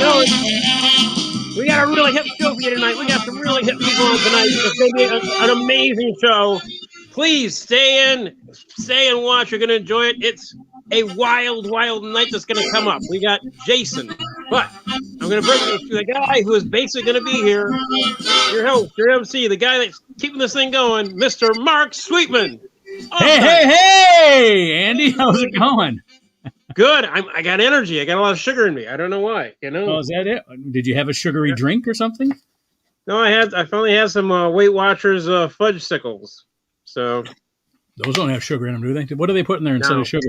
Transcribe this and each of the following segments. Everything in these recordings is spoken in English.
know, we got a really hip show for you tonight. We got some really hip people on tonight. It's going to be an amazing show. Please stay and watch. You're going to enjoy it. It's a wild night that's going to come up. We got Jason, but I'm going to bring you to the guy who is basically going to be here. Your host, your MC, the guy that's keeping this thing going, Mr. Mark Sweetman. Hey, Andy, how's it going? Good. I got energy. I got a lot of sugar in me. I don't know why. Oh, is that it? Did you have a sugary drink or something? No, I finally had some Weight Watchers fudge sickles. So those don't have sugar in them, do they? What do they put in there instead of sugar?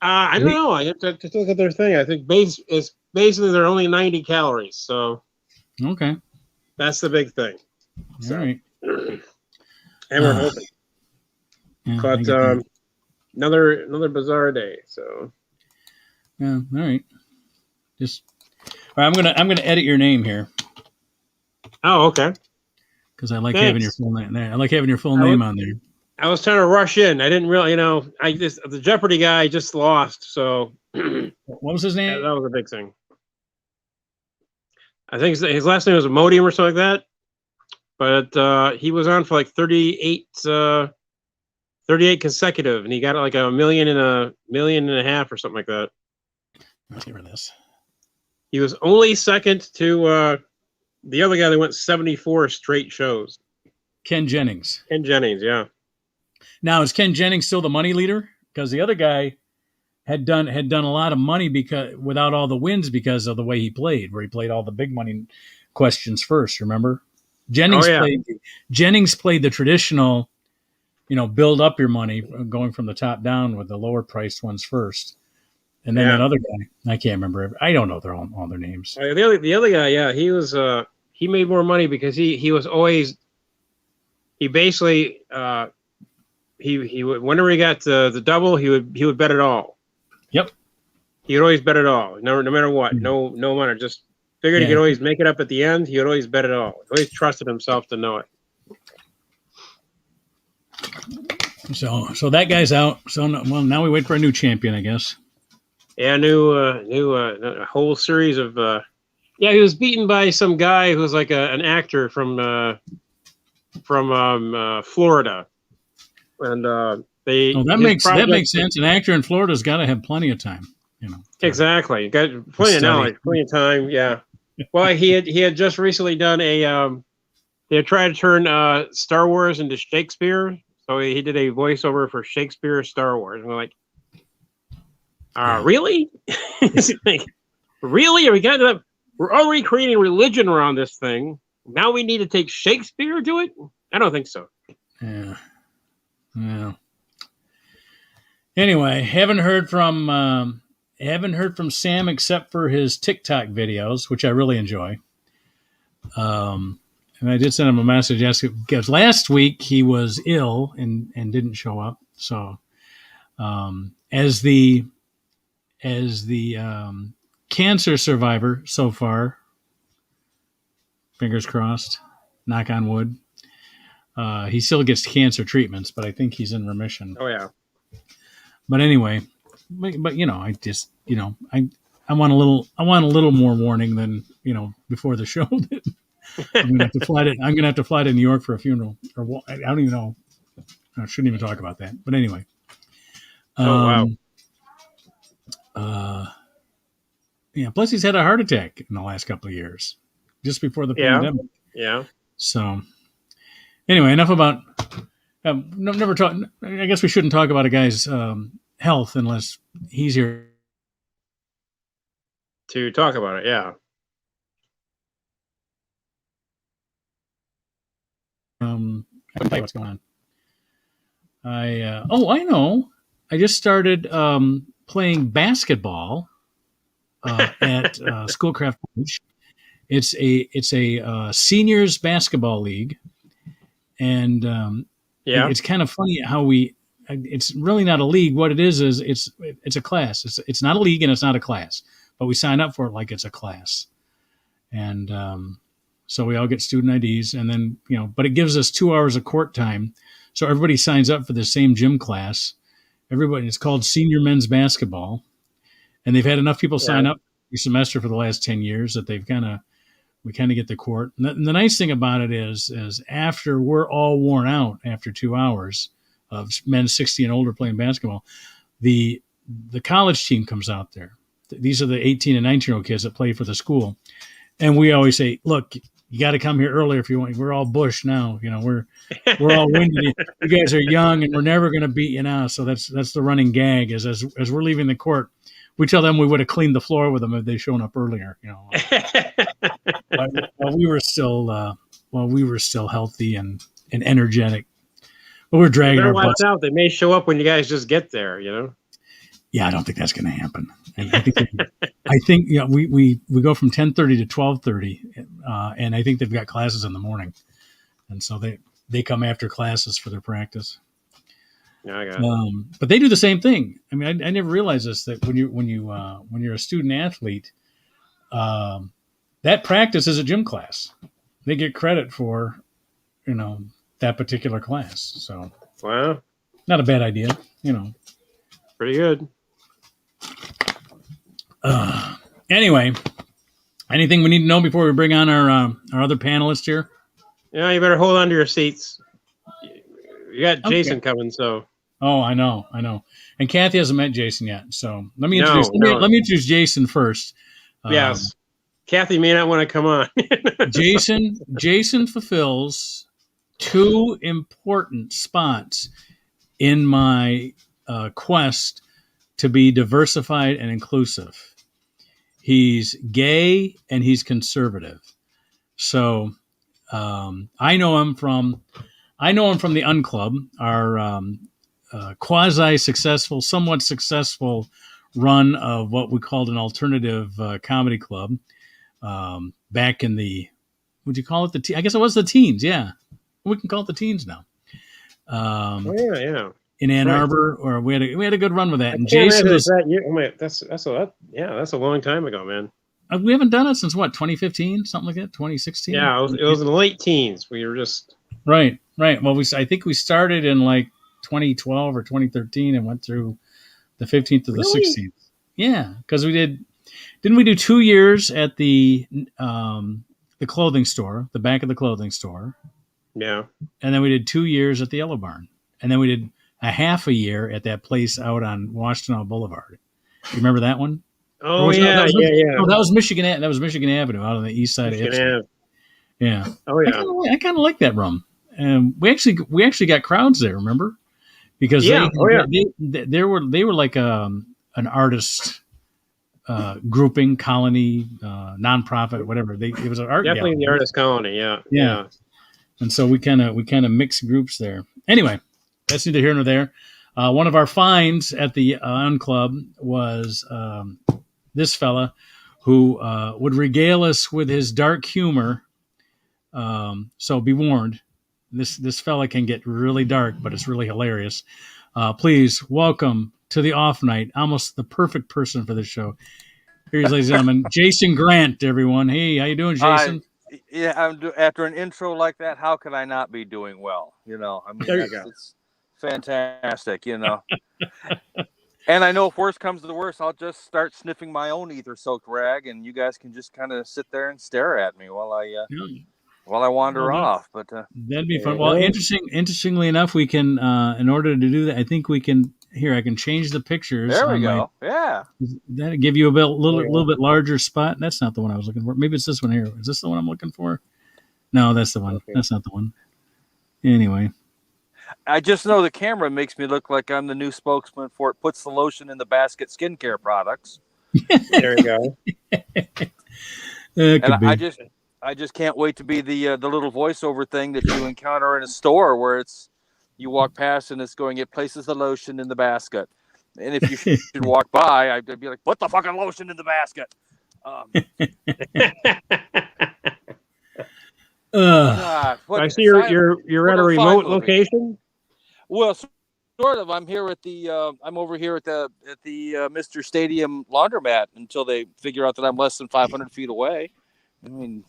I don't know. I have to look at their thing. I think basically they're only 90 calories. So okay, that's the big thing. So, all right. And we're hoping. Yeah, but another bizarre day. So yeah, all right. I'm gonna edit your name here. Oh, okay. Because I like having your full name there. I like having your full name on there. I was trying to rush in. I didn't really, the Jeopardy guy just lost. So what was his name? Yeah, that was a big thing. I think his last name was Modium or something like that. But he was on for like 38 consecutive, and he got like $1.5 million or something like that. Let's get rid of this. He was only second to the other guy that went 74 straight shows. Ken Jennings. Ken Jennings, yeah. Now, is Ken Jennings still the money leader? Because the other guy had done a lot of money because without all the wins because of the way he played, where he played all the big money questions first. Remember, Jennings played the traditional, build up your money, going from the top down with the lower priced ones first, and then that other guy, I can't remember. I don't know all their names. The other guy, yeah, he was he made more money because he was always basically. He would, whenever he got the double, he would bet it all. Yep. He would always bet it all, no matter what. No matter. Just figured he could always make it up at the end. He would always bet it all. He always trusted himself to know it. So that guy's out. So now we wait for a new champion, I guess. Yeah, a whole series of. He was beaten by some guy who was like an actor from Florida. And that makes sense. An actor in Florida's got to have plenty of time, Exactly, got plenty of knowledge, plenty of time. Yeah. Well, he had just recently done they had tried to turn Star Wars into Shakespeare, so he did a voiceover for Shakespeare Star Wars. And we're like, really? Like, really? We're already creating religion around this thing. Now we need to take Shakespeare to it? I don't think so. Yeah. Yeah. Anyway, haven't heard from Sam except for his TikTok videos, which I really enjoy. And I did send him a message asking because last week he was ill and didn't show up. So, as the cancer survivor so far, fingers crossed, knock on wood. He still gets cancer treatments, but I think he's in remission. Oh yeah. But anyway, I just, I want a little more warning than, before the show. I'm gonna have to fly to New York for a funeral, or I don't even know. I shouldn't even talk about that. But anyway. Wow. Plus he's had a heart attack in the last couple of years, just before the pandemic. Yeah. So. Anyway, enough about. Never talk. I guess we shouldn't talk about a guy's health unless he's here to talk about it. Yeah. I can tell you what's going on. I know. I just started playing basketball at Schoolcraft College. It's a seniors basketball league. And it's kind of funny how it's really not a league. What it is it's a class. It's not a league and it's not a class, but we sign up for it like it's a class. And so we all get student IDs and then, but it gives us 2 hours of court time. So everybody signs up for the same gym class. It's called senior men's basketball. And they've had enough people sign up semester for the last 10 years that we kind of get the court. And the nice thing about it is after we're all worn out after 2 hours of men 60 and older playing basketball, the college team comes out there. These are the 18 and 19-year-old kids that play for the school. And we always say, look, you got to come here earlier if you want. We're all bush now. We're all windy. You guys are young, and we're never going to beat you now. So that's the running gag is as we're leaving the court, we tell them we would have cleaned the floor with them if they'd shown up earlier. While we were still healthy and energetic. But we're dragging our butts out. They may show up when you guys just get there. Yeah, I don't think that's going to happen. I think we go from 10:30 to 12:30, and I think they've got classes in the morning, and so they come after classes for their practice. Yeah, I got it. But they do the same thing. I mean, I never realized this, that when you're a student athlete, that practice is a gym class. They get credit for that particular class. So wow, not a bad idea. Pretty good. Anyway, anything we need to know before we bring on our other panelist here? Yeah, you better hold on to your seats. You got Jason coming, so. Oh, I know. And Kathy hasn't met Jason yet, so let me introduce Jason first. Yes, Kathy may not want to come on. Jason fulfills 2 important spots in my quest to be diversified and inclusive. He's gay and he's conservative. So I know him from the Unclub, our quasi-successful, somewhat successful run of what we called an alternative comedy club back in the, would you call it I guess it was the teens, yeah. We can call it the teens now. Yeah. In Ann Arbor, or we had a good run with that. And Jason was that year. That's a long time ago, man. We haven't done it since what, 2015, something like that, 2016. Yeah, it was in the late teens. We were just right. Well, I think we started in like 2012 or 2013 and went through the 15th to the 16th. Yeah, because didn't we do 2 years at the clothing store, the back of the clothing store? Yeah, and then we did 2 years at the Yellow Barn, and then we did a half a year at that place out on Washington Boulevard. You remember that one? Oh, yeah. No, that was Michigan Avenue out on the east side of Ipswich. Yeah. Oh, yeah. I kind of like that rum. And we actually got crowds there, remember? Because they were like an artist grouping, colony, nonprofit, whatever. It was an art definitely gallery. The artist colony, yeah. And so we kind of mixed groups there. Anyway, that's neither here nor there. One of our finds at the Unclub was this fella who would regale us with his dark humor. So be warned, this fella can get really dark, but it's really hilarious. Please welcome to the off night, almost the perfect person for this show. Here's, ladies and gentlemen, Jason Grant, everyone. Hey, how you doing, Jason? Yeah, after an intro like that, how could I not be doing well? I mean, there you go. It's fantastic, And I know if worse comes to the worst, I'll just start sniffing my own ether-soaked rag, and you guys can just kind of sit there and stare at me while I wander off. But that'd be fun. Well, interestingly enough, we can, in order to do that, I think we can. Here, I can change the pictures. There we go. Yeah, that'll give you a little bit larger spot. That's not the one I was looking for. Maybe it's this one here. Is this the one I'm looking for? No, that's the one. Okay. That's not the one. Anyway. I just know the camera makes me look like I'm the new spokesman for it. Puts the lotion in the basket skincare products. There you go. And I just can't wait to be the little voiceover thing that you encounter in a store where you walk past and it's going, it places the lotion in the basket. And if you should walk by, I'd be like, put the fucking lotion in the basket. I see you're at a remote location. Well, sort of. I'm here at the. I'm over here at the Mr. Stadium laundromat until they figure out that I'm less than 500 feet away. I mean,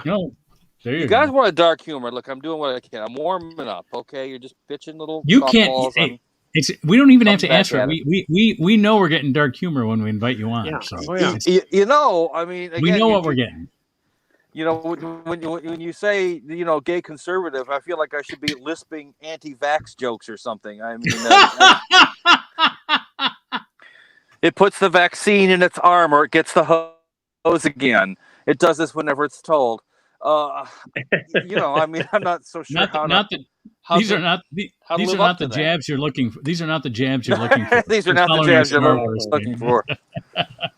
no. There you guys want a dark humor? Look, I'm doing what I can. I'm warming up. Okay, you're just pitching little. You can't. We don't even have Come to ask back for it. at We know we're getting dark humor when we invite you on. Yeah. So Oh, yeah. You know, I mean, again, we know what we're getting. You know, when you say, you know, gay conservative, I feel like I should be lisping anti-vax jokes or something. I mean, it puts the vaccine in its arm, or it gets the hose again. It does this whenever it's told. You know, I mean, I'm not so sure these are not the jabs you're looking for. These are not the jabs you're looking for. These are not the jabs you're looking for.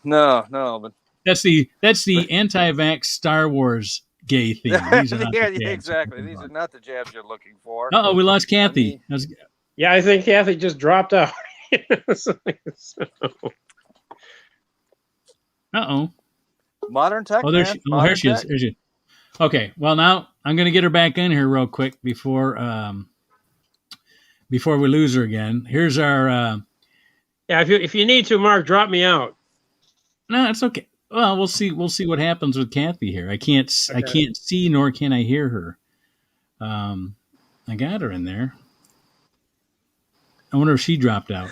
No, but that's the anti-vax Star Wars gay theme. These are not the jabs exactly. These are not the jabs you're looking for. Oh, we lost Kathy. Yeah, I think Kathy just dropped out. Modern tech. Here she is. Here she is. Okay. Well, now I'm going to get her back in here real quick before we lose her again. Here's our. Yeah, if you need to, Mark, drop me out. No, it's okay. Well, we'll see what happens with Kathy here. I can't see nor can I hear her. I got her in there. I wonder if she dropped out.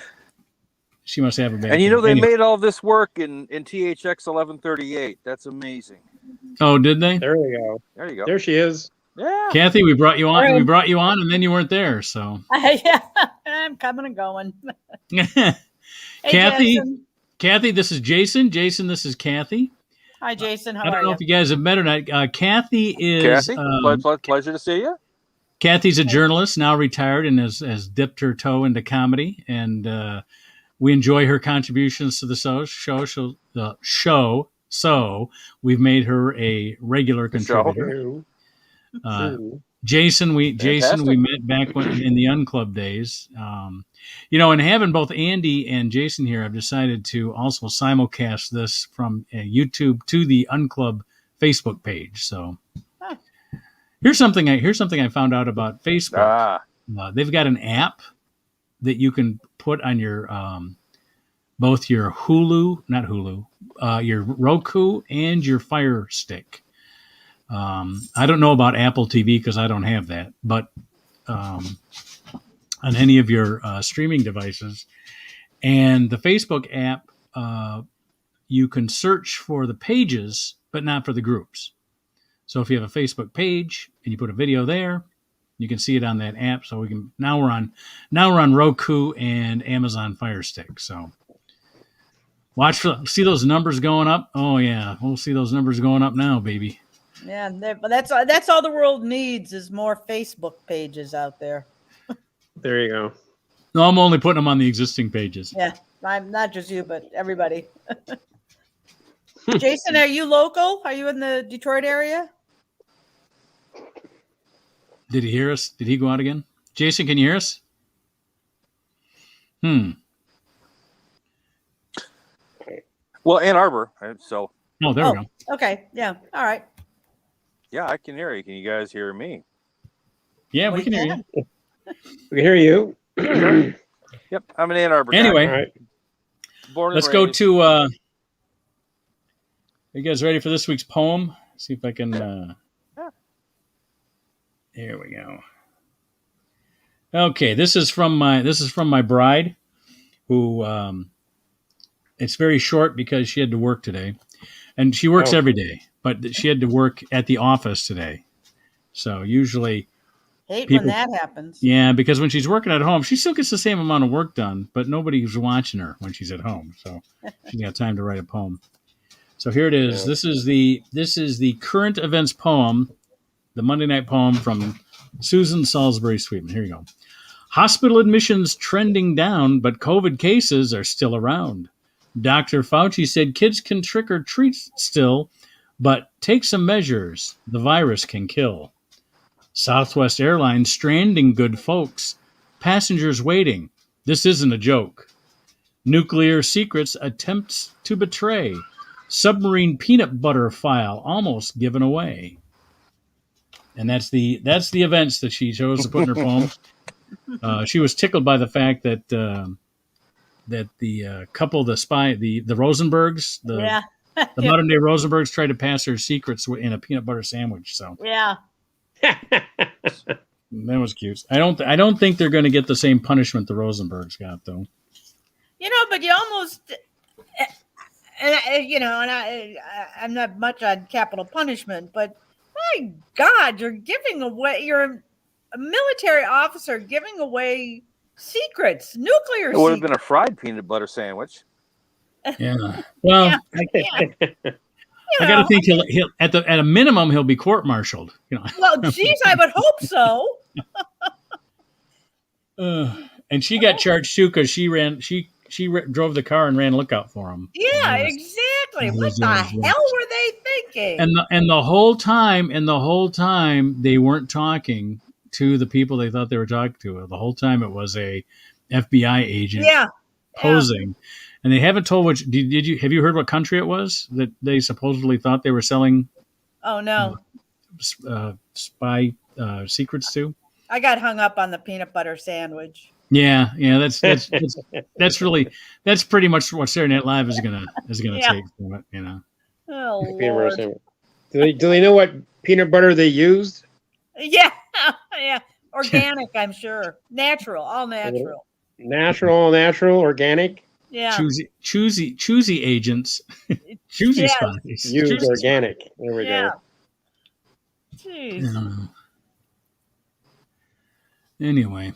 She must have a bad. And you know they made all this work in THX 1138. That's amazing. Oh, did they? There we go. There you go. There she is. Yeah. Kathy, we brought you on. Right. We brought you on, and then you weren't there. So yeah, I'm coming and going. Hey, Kathy. Jason. Kathy, this is Jason. Jason, this is Kathy. Hi, Jason. How are you? I don't know if you guys have met or not. Kathy is. Kathy, pleasure to see you. Kathy's a journalist, now retired, and has dipped her toe into comedy, and we enjoy her contributions to the show. So we've made her a regular contributor. Jason, we met back in the Unclub days. You know, and having both Andy and Jason here, I've decided to also simulcast this from YouTube to the Unclub Facebook page. So here's something I found out about Facebook. They've got an app that you can put on your both your your Roku and your Fire Stick. I don't know about Apple TV because I don't have that, but on any of your streaming devices. And the Facebook app, you can search for the pages, but not for the groups. So if you have a Facebook page and you put a video there, you can see it on that app. So now we're on Roku and Amazon Fire Stick. So see those numbers going up. Oh yeah, we'll see those numbers going up now, baby. Yeah, but that's all the world needs is more Facebook pages out there. There you go. No, I'm only putting them on the existing pages. Yeah, I'm not just you, but everybody. Jason, are you local? Are you in the Detroit area? Did he hear us? Did he go out again? Jason, can you hear us? Well, Ann Arbor. So. Oh, there we go. Okay. Yeah. All right. Yeah, I can hear you. Can you guys hear me? Yeah, we can hear you. We can hear you. Yep, I'm in Ann Arbor. Anyway, right. Let's go to. Are you guys ready for this week's poem? See if I can. Here we go. Okay, this is from my bride, who. It's very short because she had to work today, and she works every day, but she had to work at the office today. So usually. When that happens. Yeah, because when she's working at home, she still gets the same amount of work done, but nobody's watching her when she's at home. So she's got time to write a poem. So here it is. Yeah. This is the current events poem, the Monday night poem from Susan Salisbury Sweetman. Here you go. Hospital admissions trending down, but COVID cases are still around. Dr. Fauci said kids can trick or treat still, but take some measures. The virus can kill. Southwest Airlines stranding good folks. Passengers waiting. This isn't a joke. Nuclear secrets attempts to betray. Submarine peanut butter file almost given away. And that's the events that she chose to put in her poem. She was tickled by the fact that the couple, the Rosenbergs, the modern day Rosenbergs, tried to pass her secrets in a peanut butter sandwich. So yeah. That was cute. I don't think they're going to get the same punishment the Rosenbergs got, though. But you almost, I'm not much on capital punishment, but my God, you're giving away. You're a military officer giving away secrets, nuclear. It would have been a fried peanut butter sandwich. Yeah. Well, I got to think he'll at a minimum he'll be court-martialed. Well, geez, I would hope so. And she got charged too because she drove the car and ran lookout for him. Yeah, exactly. What the hell were they thinking? And the whole time they weren't talking to the people they thought they were talking to. The whole time it was a FBI agent posing. Yeah. And they haven't told which. Have you heard what country it was that they supposedly thought they were selling? Oh no, spy secrets to. I got hung up on the peanut butter sandwich. Yeah, that's pretty much what Saturday Night Live is gonna take from it. Oh Lord. Do they know what peanut butter they used? Yeah, yeah, organic. I'm sure, natural, all natural. Natural, organic. Yeah. Choosy agents. Choosy spies. Use organic. There we go. Jeez. Anyway,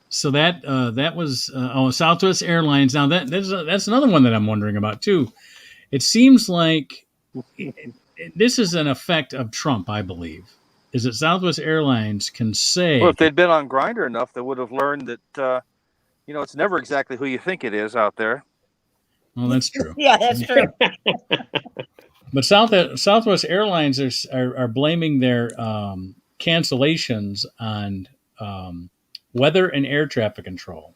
so that was Southwest Airlines. Now that's another one that I'm wondering about too. It seems like this is an effect of Trump, I believe. Is that Southwest Airlines can say? Well, if they'd been on Grindr enough, they would have learned that. It's never exactly who you think it is out there. Well, that's true. Yeah, that's true. But Southwest Airlines are blaming their cancellations on weather and air traffic control,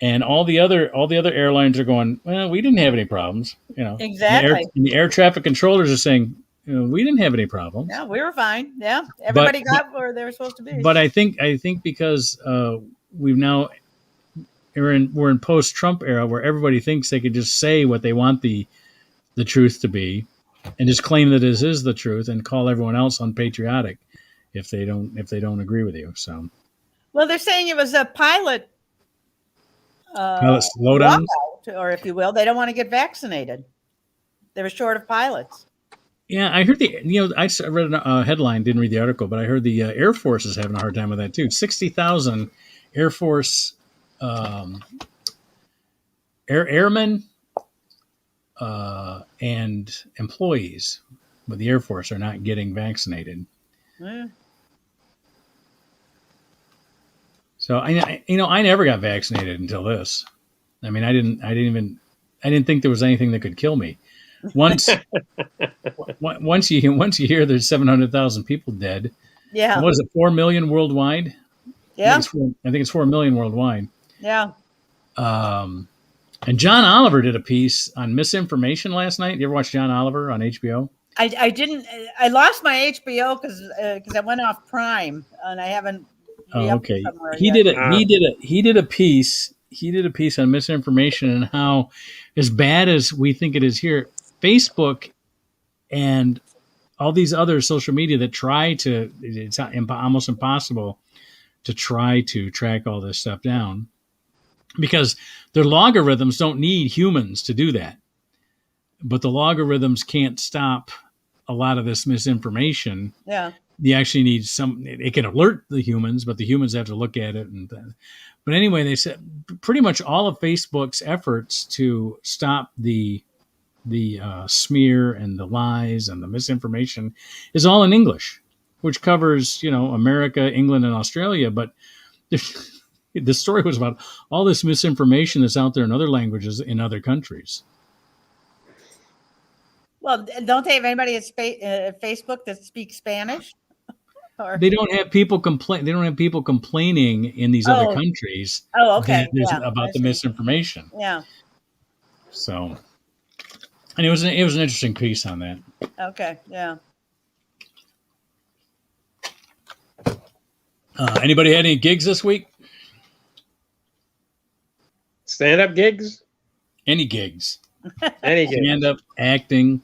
and all the other airlines are going, well, we didn't have any problems. Exactly. And the air traffic controllers are saying, we didn't have any problems. Yeah, we were fine. Yeah, everybody got where they were supposed to be. But I think because we're in post-Trump era where everybody thinks they could just say what they want the truth to be, and just claim that this is the truth, and call everyone else unpatriotic if they don't agree with you. So, well, they're saying it was a pilot slowdown, or if you will, they don't want to get vaccinated. They were short of pilots. Yeah, I heard I read a headline, didn't read the article, but I heard the Air Force is having a hard time with that too. 60,000 Air Force airmen and employees with the Air Force are not getting vaccinated. Yeah. So I never got vaccinated until this. I mean, I didn't think there was anything that could kill me. Once you hear there's 700,000 people dead. Yeah. What is it? 4 million worldwide. Yeah. I think it's 4 million worldwide. Yeah. And John Oliver did a piece on misinformation last night. You ever watch John Oliver on HBO? I didn't. I lost my HBO because I went off Prime and I haven't. Oh, okay. He did a piece on misinformation and how, as bad as we think it is here, Facebook and all these other social media that it's almost impossible to try to track all this stuff down, because their logarithms don't need humans to do that. But the logarithms can't stop a lot of this misinformation. Yeah. You actually need it can alert the humans, but the humans have to look at it. But anyway, they said pretty much all of Facebook's efforts to stop the smear and the lies and the misinformation is all in English, which covers, America, England, and Australia. But the story was about all this misinformation that's out there in other languages in other countries. Well, don't they have anybody at Facebook that speaks Spanish? They don't have people complain. They don't have people complaining in these other countries. Oh, okay. About the misinformation. Yeah. So, and it was an interesting piece on that. Okay. Yeah. Anybody had any gigs this week? Stand-up gigs? Any gigs? Any gigs? Stand-up, acting.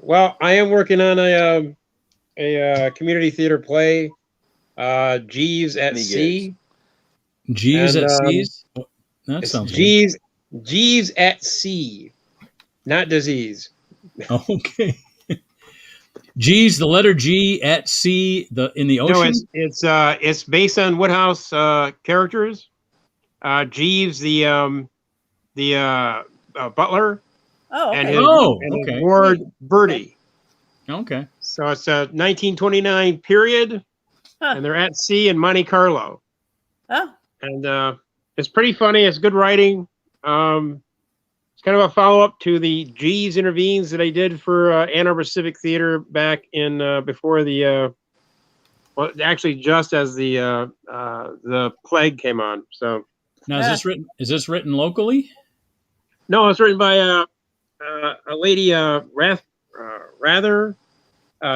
Well, I am working on a a community theater play, Jeeves at Many Sea. G's And, at C's. That It's sounds good. Jeeves at Sea, not disease. Okay. G's, the letter G at C, in the ocean. No, it's based on Woodhouse characters. Jeeves, the butler, Oh, and okay. his Okay. ward Birdie. Okay. So it's a 1929 period, Huh. and they're at sea in Monte Carlo, Oh, and it's pretty funny. It's good writing. It's kind of a follow up to the G's Intervenes that I did for Ann Arbor Civic Theater back in before the well, actually just as the plague came on. So Now, is this written locally? no, it's written by a lady Rather.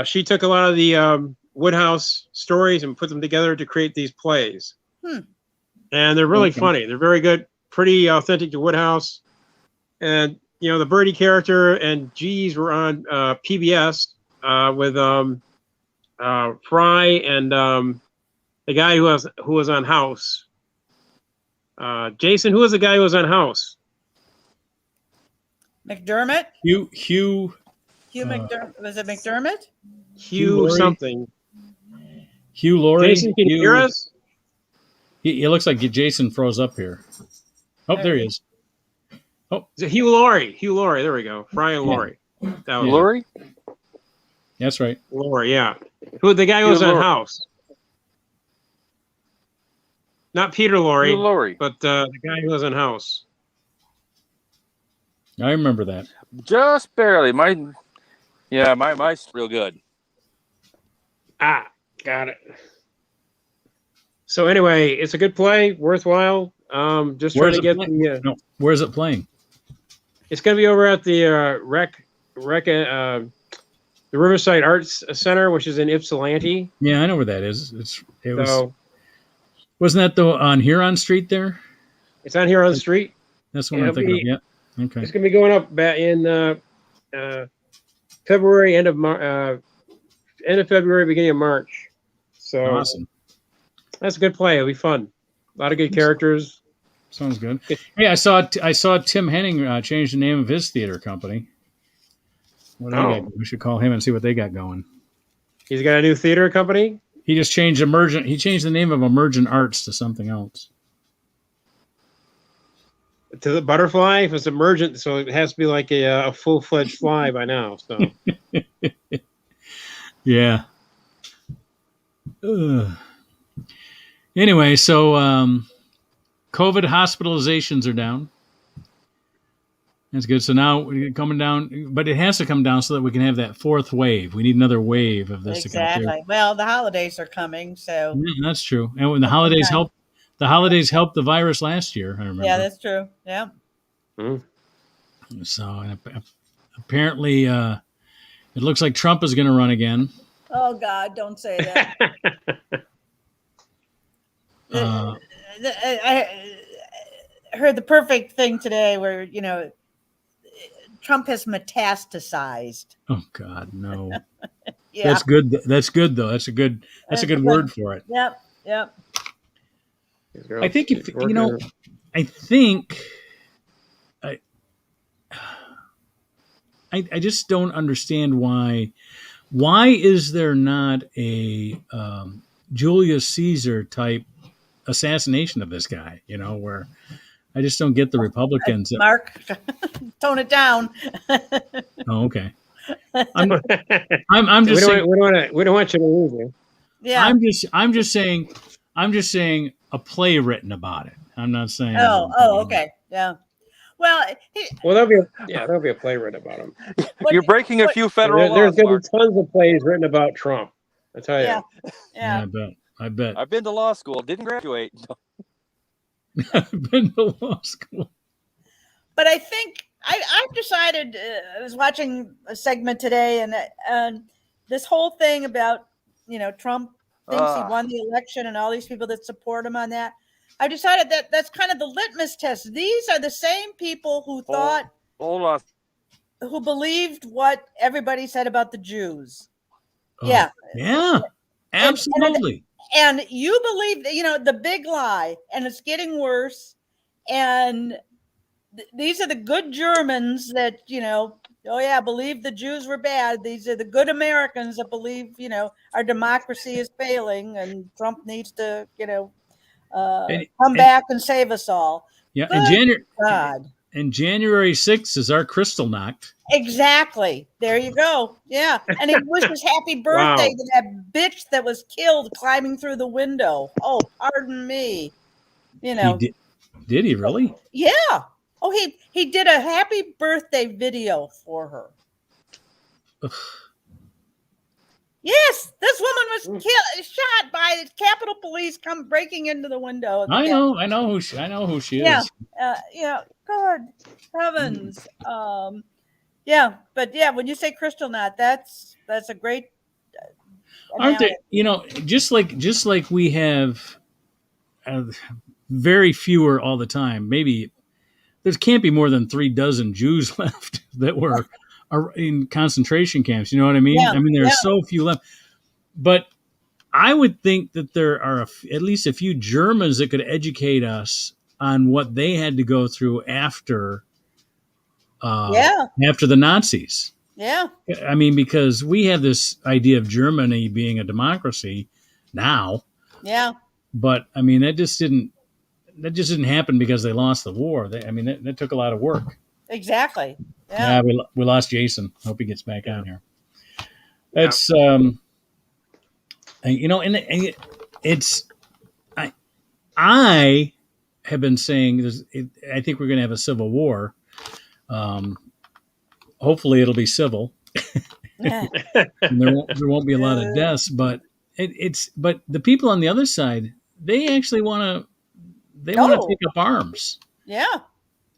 She took a lot of the Woodhouse stories and put them together to create these plays. And they're really funny. They're very good, pretty authentic to Woodhouse. And the Birdie character and G's were on PBS with Fry and the guy who was on House. Jason, who was the guy who was on House? McDermott. Hugh McDermott. Was it McDermott? Hugh something. Hugh Laurie. Jason, can you hear us? It looks like Jason froze up here. Oh, there he is. Oh, is it Hugh Laurie? Hugh Laurie. There we go. Fry and Laurie. That was Laurie? That's right. Laurie, yeah. Who the guy who was on House? Not Peter Laurie. Hugh Laurie. But the guy who was on House. I remember that. Just barely. Mine's real good. Ah, got it. So anyway, it's a good play, worthwhile. Just trying to get No, where's it playing? It's going to be over at the the Riverside Arts Center, which is in Ypsilanti. Yeah, I know where that is. Wasn't that on Huron Street there? It's on Huron Street. That's what I'm thinking of. Yeah. Okay. It's going to be going up in February, end of February, beginning of March. So awesome. That's a good play. It'll be fun. A lot of good characters. Sounds good. Hey, I saw Tim Henning change the name of his theater company. We should call him and see what they got going. He's got a new theater company. He just changed He changed the name of Emergent Arts to something else. To the butterfly, if it's emergent, so it has to be like a full-fledged fly by now. So yeah. Anyway, so COVID hospitalizations are down. That's good. So now we're coming down, but it has to come down so that we can have that fourth wave. We need another wave of this. Exactly. To come through. Well, the holidays are coming, so yeah, that's true. And when the holidays help, the virus last year. I remember. Yeah, that's true. Yeah. So apparently, it looks like Trump is going to run again. Oh God, don't say that. I heard the perfect thing today where, Trump has metastasized. Oh God, no. Yeah. That's good. That's good though. That's a good word for it. Yep. I think I just don't understand why is there not a Julius Caesar type assassination of this guy, where I just don't get the Republicans. Mark, tone it down. Oh, okay. I'm just saying we don't want you to lose it. Yeah. I'm just saying a play written about it. I'm not saying. Oh, okay. Yeah. Well, there'll be a play written about him. You're breaking a few federal laws. There's going to be tons of plays written about Trump. I tell you. Yeah. I bet. I've been to law school. Didn't graduate. I've been to law school. But I think I've decided. I was watching a segment today, and this whole thing about Trump thinks he won the election, and all these people that support him on that. I decided that that's kind of the litmus test. These are the same people who Hold on. who believed what everybody said about the Jews. Yeah. Yeah, absolutely. And you believe that, the big lie, and it's getting worse. And these are the good Germans that, oh yeah, believe the Jews were bad. These are the good Americans that believe, our democracy is failing and Trump needs to, come back and save us all. Yeah, Good God. And January 6th is our crystal knocked. Exactly. There you go. Yeah. And he wishes happy birthday to that bitch that was killed climbing through the window. Oh, pardon me. Did he really? Yeah. Oh, he did a happy birthday video for her. Ugh. Yes, this woman was shot by the Capitol Police come breaking into the window of the I know who she is. God heavens. Yeah, but yeah, when you say crystal knot, that's a great Aren't there, just like we have very fewer all the time. Maybe there can't be more than 36 Jews left that were in concentration camps. You know what I mean? Yeah, I mean, there are so few left. But I would think that there are at least a few Germans that could educate us on what they had to go through after the Nazis. Yeah. I mean, because we have this idea of Germany being a democracy now. Yeah. But I mean, that just didn't happen because they lost the war. That took a lot of work. Exactly. Yeah. We lost Jason. Hope he gets back on here. That's I have been saying I think we're going to have a civil war. Hopefully it'll be civil. And there won't be a lot of deaths, but but the people on the other side, they actually want to take up arms. Yeah.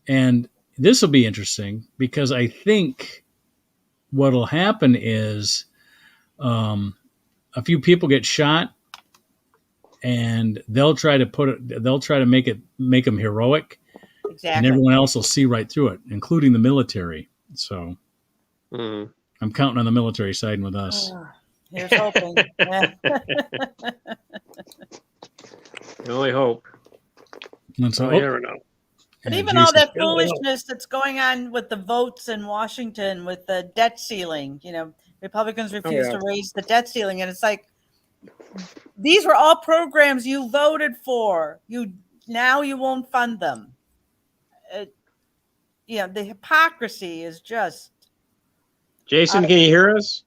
And this will be interesting because I think what'll happen is a few people get shot and they'll try to make them heroic. Exactly. And everyone else will see right through it, including the military. So I'm counting on the military siding with us. Here's hoping. Yeah. The only hope. Let's hope. You never know. But even all that foolishness that's going on with the votes in Washington with the debt ceiling, Republicans refuse to raise the debt ceiling. And it's like, these were all programs you voted for. Now you won't fund them. The hypocrisy is just. Jason, can you hear us?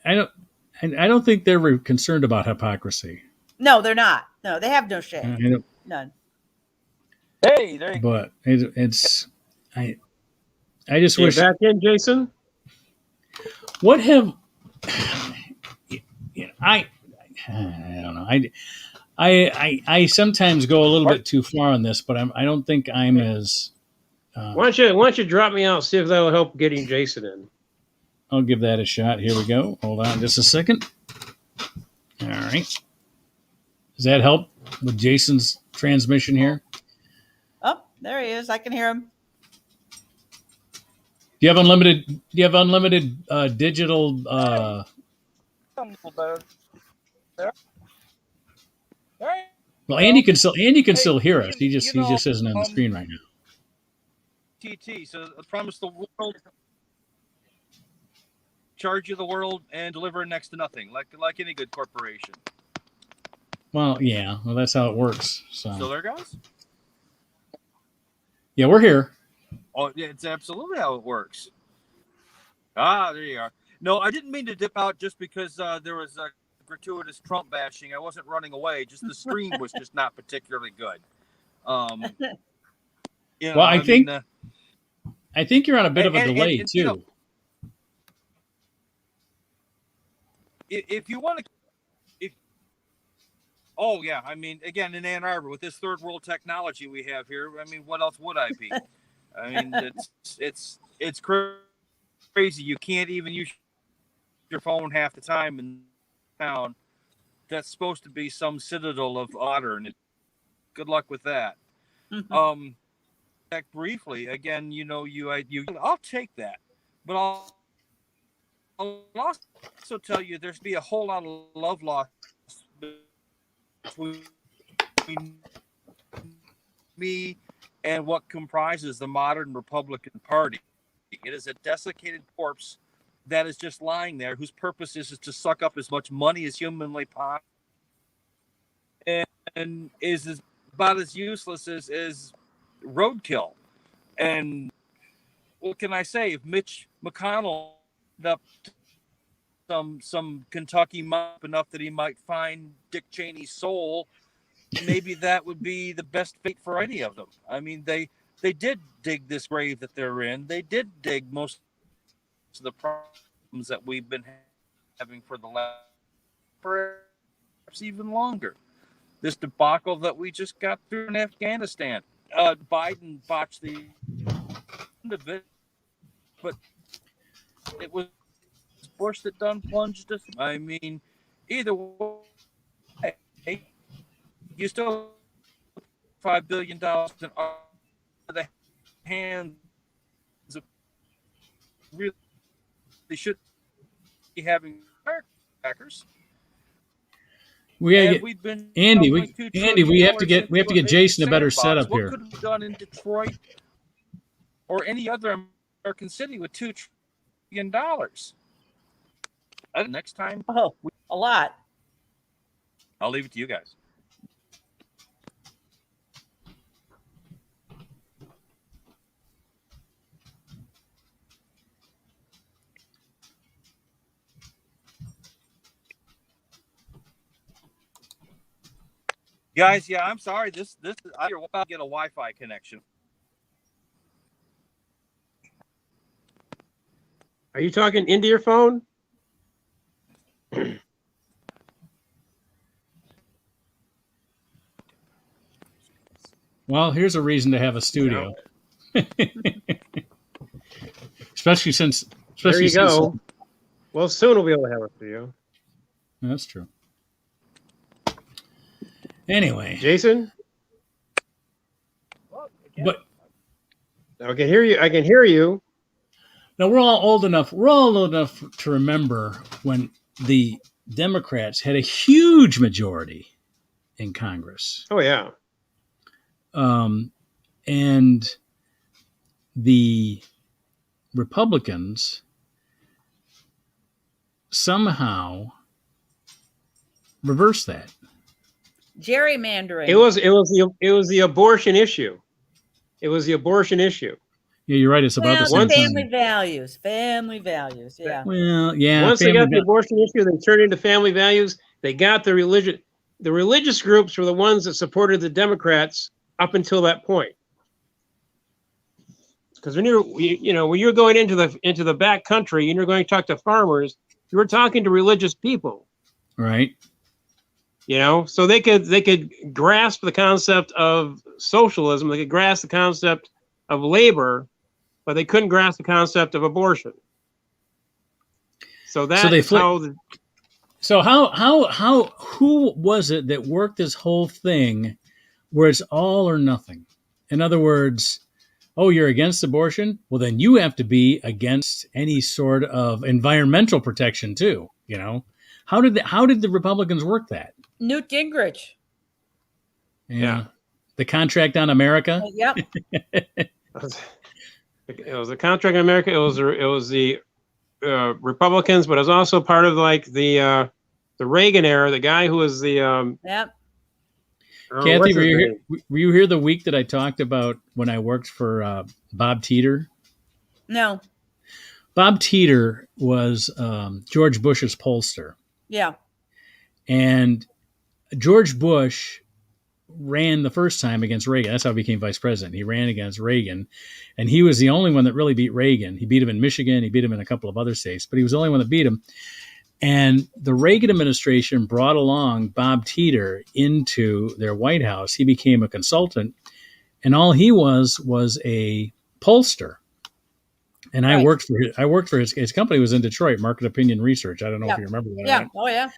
I don't think they're concerned about hypocrisy. No, they're not. No, they have no shame. None. Hey, there you go. But it's I just wish back in, Jason. What have I don't know. I sometimes go a little bit too far on this, but I don't think I'm as. Why don't you drop me out? See if that will help getting Jason in. I'll give that a shot. Here we go. Hold on just a second. All right. Does that help with Jason's transmission here? Oh, there he is. I can hear him. Do you have unlimited digital? Well, Andy can still hear us. He just isn't on the screen right now. TT. So I promise the world, charge you the world, and deliver next to nothing, like any good corporation. Well, yeah. Well, that's how it works. So still there, guys? Yeah, we're here. Oh, yeah, it's absolutely how it works. There you are. No, I didn't mean to dip out just because there was a gratuitous Trump bashing. I wasn't running away. Just the stream was just not particularly good. I think you're on a bit of a delay too. If you want to, oh yeah, I mean, again, in Ann Arbor with this third world technology we have here, I mean, what else would I be? I mean, it's crazy. You can't even use your phone half the time in town. That's supposed to be some citadel of honor, and good luck with that. Mm-hmm. Briefly, again, you I'll take that, but I'll also tell you there's be a whole lot of love lost between me and what comprises the modern Republican Party. It is a desiccated corpse that is just lying there, whose purpose is to suck up as much money as humanly possible, and is about as useless as roadkill. And what can I say? If Mitch McConnell ended up some Kentucky mop enough that he might find Dick Cheney's soul, maybe that would be the best fate for any of them. I mean, they did dig this grave that they're in. They did dig most of the problems that we've been having for the last, perhaps even longer. This debacle that we just got through in Afghanistan. Biden botched the end of it, but it was Bush that done plunged us. I mean, either way, you still $5 billion in the hands of really should be having firecrackers. We have Andy. We have to get Jason a better setup here. What could have been done in Detroit or any other American city with $2 trillion? Next time, a lot. I'll leave it to you guys. Guys, yeah, I'm sorry. This I'm about to get a Wi-Fi connection. Are you talking into your phone? Well, here's a reason to have a studio. especially since. There you go. Well, soon we'll be able to have a studio. That's true. Anyway, Jason. But I can hear you. I can hear you. Now we're all old enough to remember when the Democrats had a huge majority in Congress. Oh yeah. And the Republicans somehow reversed that. Gerrymandering. It was the abortion issue. It was the abortion issue. Yeah, you're right. It's about the same family thing. values. Family values. Yeah. Well, yeah. Once they got the abortion issue, they turned into family values. They got the religion. The religious groups were the ones that supported the Democrats up until that point. Because when you're going into the back country and you're going to talk to farmers, you were talking to religious people, right? So they could grasp the concept of socialism. They could grasp the concept of labor, but they couldn't grasp the concept of abortion. So who was it that worked this whole thing where it's all or nothing? In other words, oh, you're against abortion? Well, then you have to be against any sort of environmental protection too. How did the Republicans work that? Newt Gingrich. Yeah. The contract on America. Yep. It was the contract on America. It was the Republicans, but it was also part of like the Reagan era. The guy who was the yep. Kathy, were you here the week that I talked about when I worked for Bob Teeter? No. Bob Teeter was George Bush's pollster. Yeah. And George Bush ran the first time against Reagan. That's how he became vice president. He ran against Reagan, and he was the only one that really beat Reagan. He beat him in Michigan. He beat him in a couple of other states, but he was the only one that beat him. And the Reagan administration brought along Bob Teeter into their White House. He became a consultant, and all he was a pollster. And right. I worked for his company was in Detroit, Market Opinion Research. I don't know if you remember that. Yeah. Right? Oh yeah.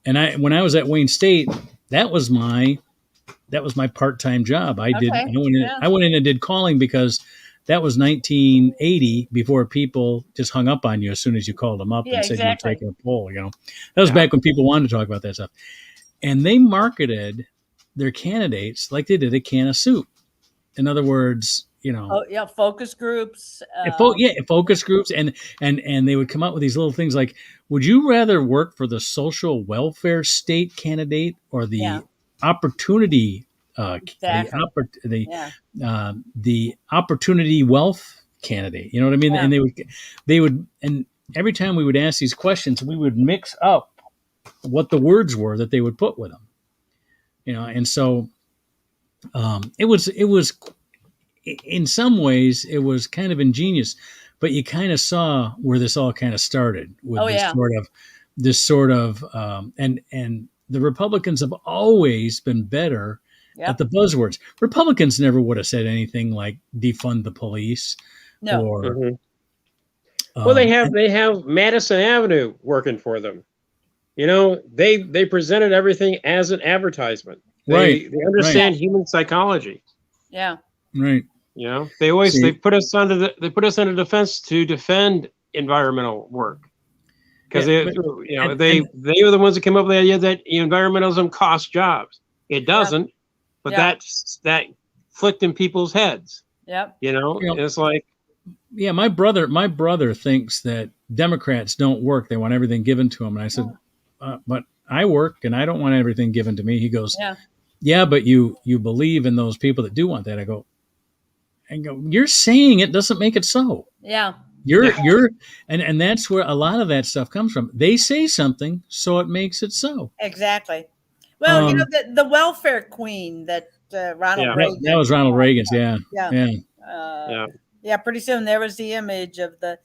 And when I was at Wayne State, that was my part-time job. I went in and did calling because that was 1980 before people just hung up on you as soon as you called them up and said you were taking a poll. That was back when people wanted to talk about that stuff. And they marketed their candidates like they did a can of soup. In other words, focus groups. Focus groups, and they would come up with these little things like, would you rather work for the social welfare state candidate or the opportunity the opportunity wealth candidate? You know what I mean? And they would, and every time we would ask these questions, we would mix up what the words were that they would put with them. And so it was in some ways it was kind of ingenious, but you kind of saw where this all kind of started with this sort of and the Republicans have always been better at the buzzwords. Republicans never would have said anything like defund the police or well, they have Madison Avenue working for them. They presented everything as an advertisement. They understand human psychology. Yeah. Right. They put us under defense to defend environmental work, because they were the ones that came up with the idea that environmentalism costs jobs. It doesn't, but that flicked in people's heads. Yep. It's like, my brother thinks that Democrats don't work. They want everything given to them. And I said, but I work and I don't want everything given to me. He goes, yeah, but you believe in those people that do want that. I go, you're saying it doesn't make it so. Yeah. And that's where a lot of that stuff comes from. They say something, so it makes it so. Exactly. Well, the welfare queen that Ronald Reagan. That was Ronald Reagan's. Yeah. Pretty soon there was the image of the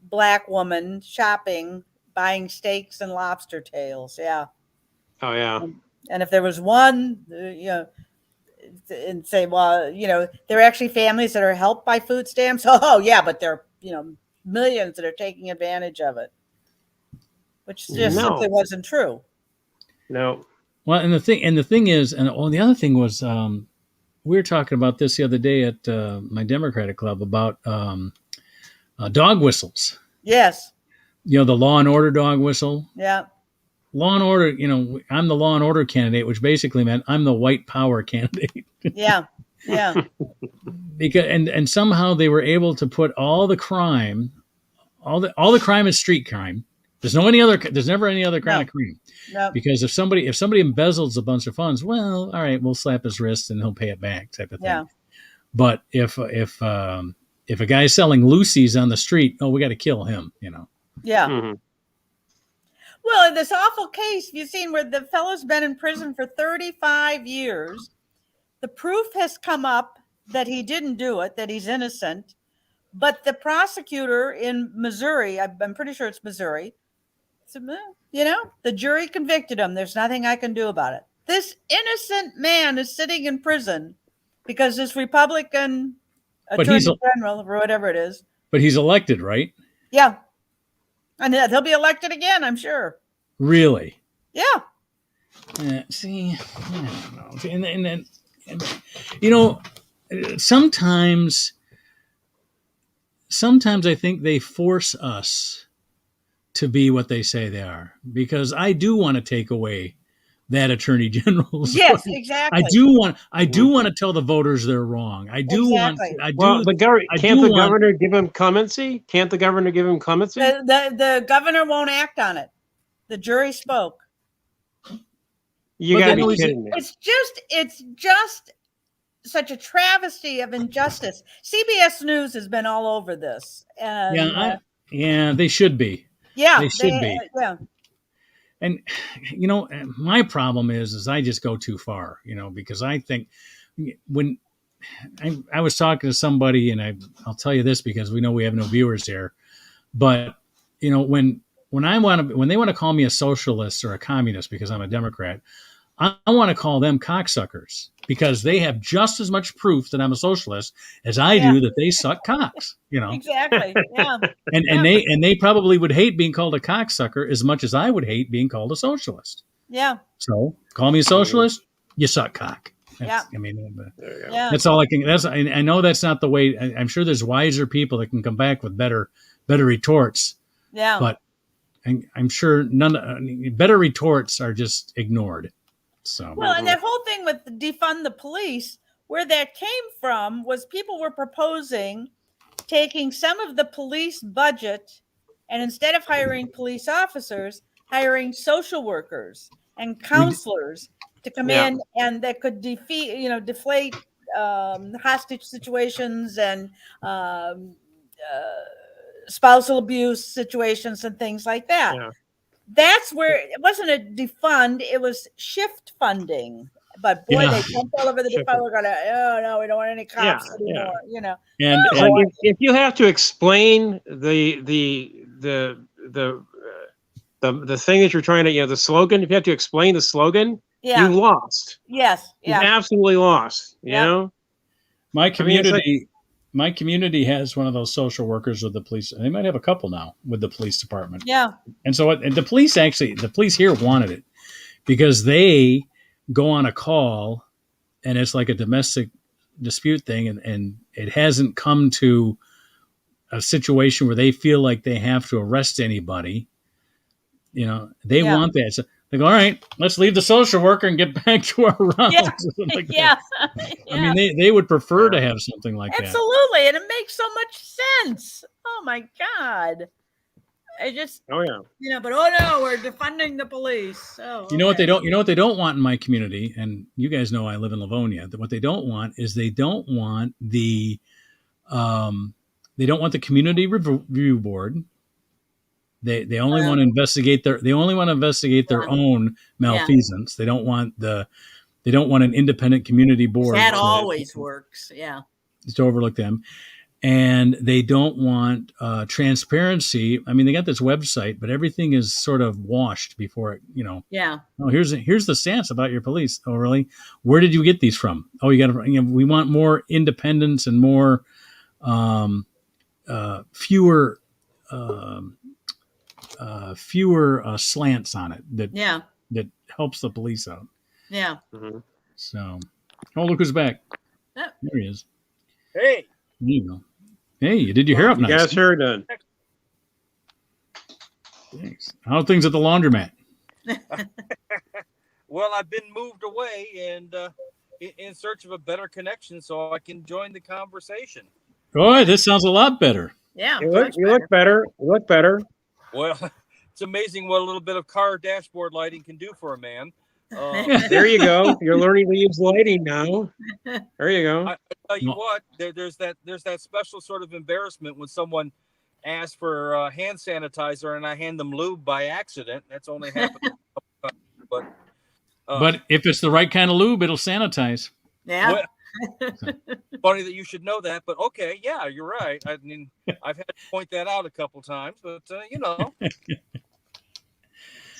black woman shopping, buying steaks and lobster tails. Yeah. Oh yeah. And if there was one, and say, well, there are actually families that are helped by food stamps. Oh yeah, but there are, millions that are taking advantage of it, which just simply wasn't true. No. Well, and the thing is, the other thing was, we were talking about this the other day at my Democratic club about dog whistles. Yes. The Law and Order dog whistle. Yeah. Law and Order, I'm the Law and Order candidate, which basically meant I'm the white power candidate. Yeah. Because and somehow they were able to put all the crime, all the crime is street crime. There's never any other kind of crime. No. Because if somebody embezzles a bunch of funds, well, all right, we'll slap his wrist and he'll pay it back, type of thing. Yeah. But if a guy's selling Lucy's on the street, we got to kill him. Yeah. Mm-hmm. Well, in this awful case you've seen where the fellow's been in prison for 35 years, the proof has come up that he didn't do it, that he's innocent, but the prosecutor in Missouri, I'm pretty sure it's Missouri, said, the jury convicted him. There's nothing I can do about it. This innocent man is sitting in prison because this Republican attorney general or whatever it is. But he's elected, right? Yeah. And he'll be elected again, I'm sure. Really? Yeah. See, I don't know. And sometimes I think they force us to be what they say they are, because I do want to take away that attorney general's. Yes, exactly. I do want to tell the voters they're wrong. I do want. Can't the governor give him clemency? Can't the governor give him clemency? The governor won't act on it. The jury spoke. You gotta be kidding me. It's just such a travesty of injustice. CBS News has been all over this. And, they should be. Yeah, they should be. Yeah. And my problem is I just go too far, because I think when I was talking to somebody, and I'll tell you this because we know we have no viewers here, but when they want to call me a socialist or a communist because I'm a Democrat, I want to call them cocksuckers, because they have just as much proof that I'm a socialist as I do that they suck cocks. Exactly. Yeah. And they probably would hate being called a cocksucker as much as I would hate being called a socialist. Yeah. So call me a socialist, you suck cock. I mean, Yeah. that's all I can. I know that's not the way. I'm sure there's wiser people that can come back with better retorts. Yeah. But I'm sure better retorts are just ignored. So well, and that whole thing with defund the police, where that came from was people were proposing taking some of the police budget and instead of hiring police officers, hiring social workers and counselors to come in and that could deflate hostage situations and spousal abuse situations and things like that. Yeah. That's where it wasn't a defund, it was shift funding. But boy, they jumped all over the defund. We're gonna, oh no, we don't want any cops anymore. You know, and if you have to explain the thing that you're trying to, the slogan, if you have to explain the slogan, you lost. Yes, you absolutely lost. You know, my community. My community has one of those social workers with the police. They might have a couple now with the police department. Yeah. And so the police here wanted it because they go on a call and it's like a domestic dispute thing. And it hasn't come to a situation where they feel like they have to arrest anybody. They want that. So they go, all right, let's leave the social worker and get back to our rounds. I mean, they would prefer to have something like that. Absolutely. And it makes so much sense. Oh my God. I just, but we're defunding the police. Oh, you know what they don't want in my community, and you guys know I live in Livonia. What they don't want is they don't want the community review board. They only want to investigate their own malfeasance. They don't want an independent community board. That always works. Yeah. To overlook them. And they don't want transparency. I mean, they got this website, but everything is sort of washed before it, Yeah. Oh, here's the stats about your police. Oh, really? Where did you get these from? Oh, you got to, we want more independence and more, fewer slants on it that helps the police out. Yeah. Mm-hmm. So, look who's back. Oh. There he is. Hey. There you go. Hey, you did your hair up nice. You guys' hair done. Thanks. How are things at the laundromat? Well, I've been moved away and in search of a better connection so I can join the conversation. Oh, this sounds a lot better. Yeah. You look better. You look better. Well, it's amazing what a little bit of car dashboard lighting can do for a man. There you go. You're learning to use lighting now. There you go. I tell you what, there's that special sort of embarrassment when someone asks for hand sanitizer and I hand them lube by accident. That's only happened. But if it's the right kind of lube, it'll sanitize. Yeah. Funny that you should know that, but okay, yeah, you're right. I mean, I've had to point that out a couple times, but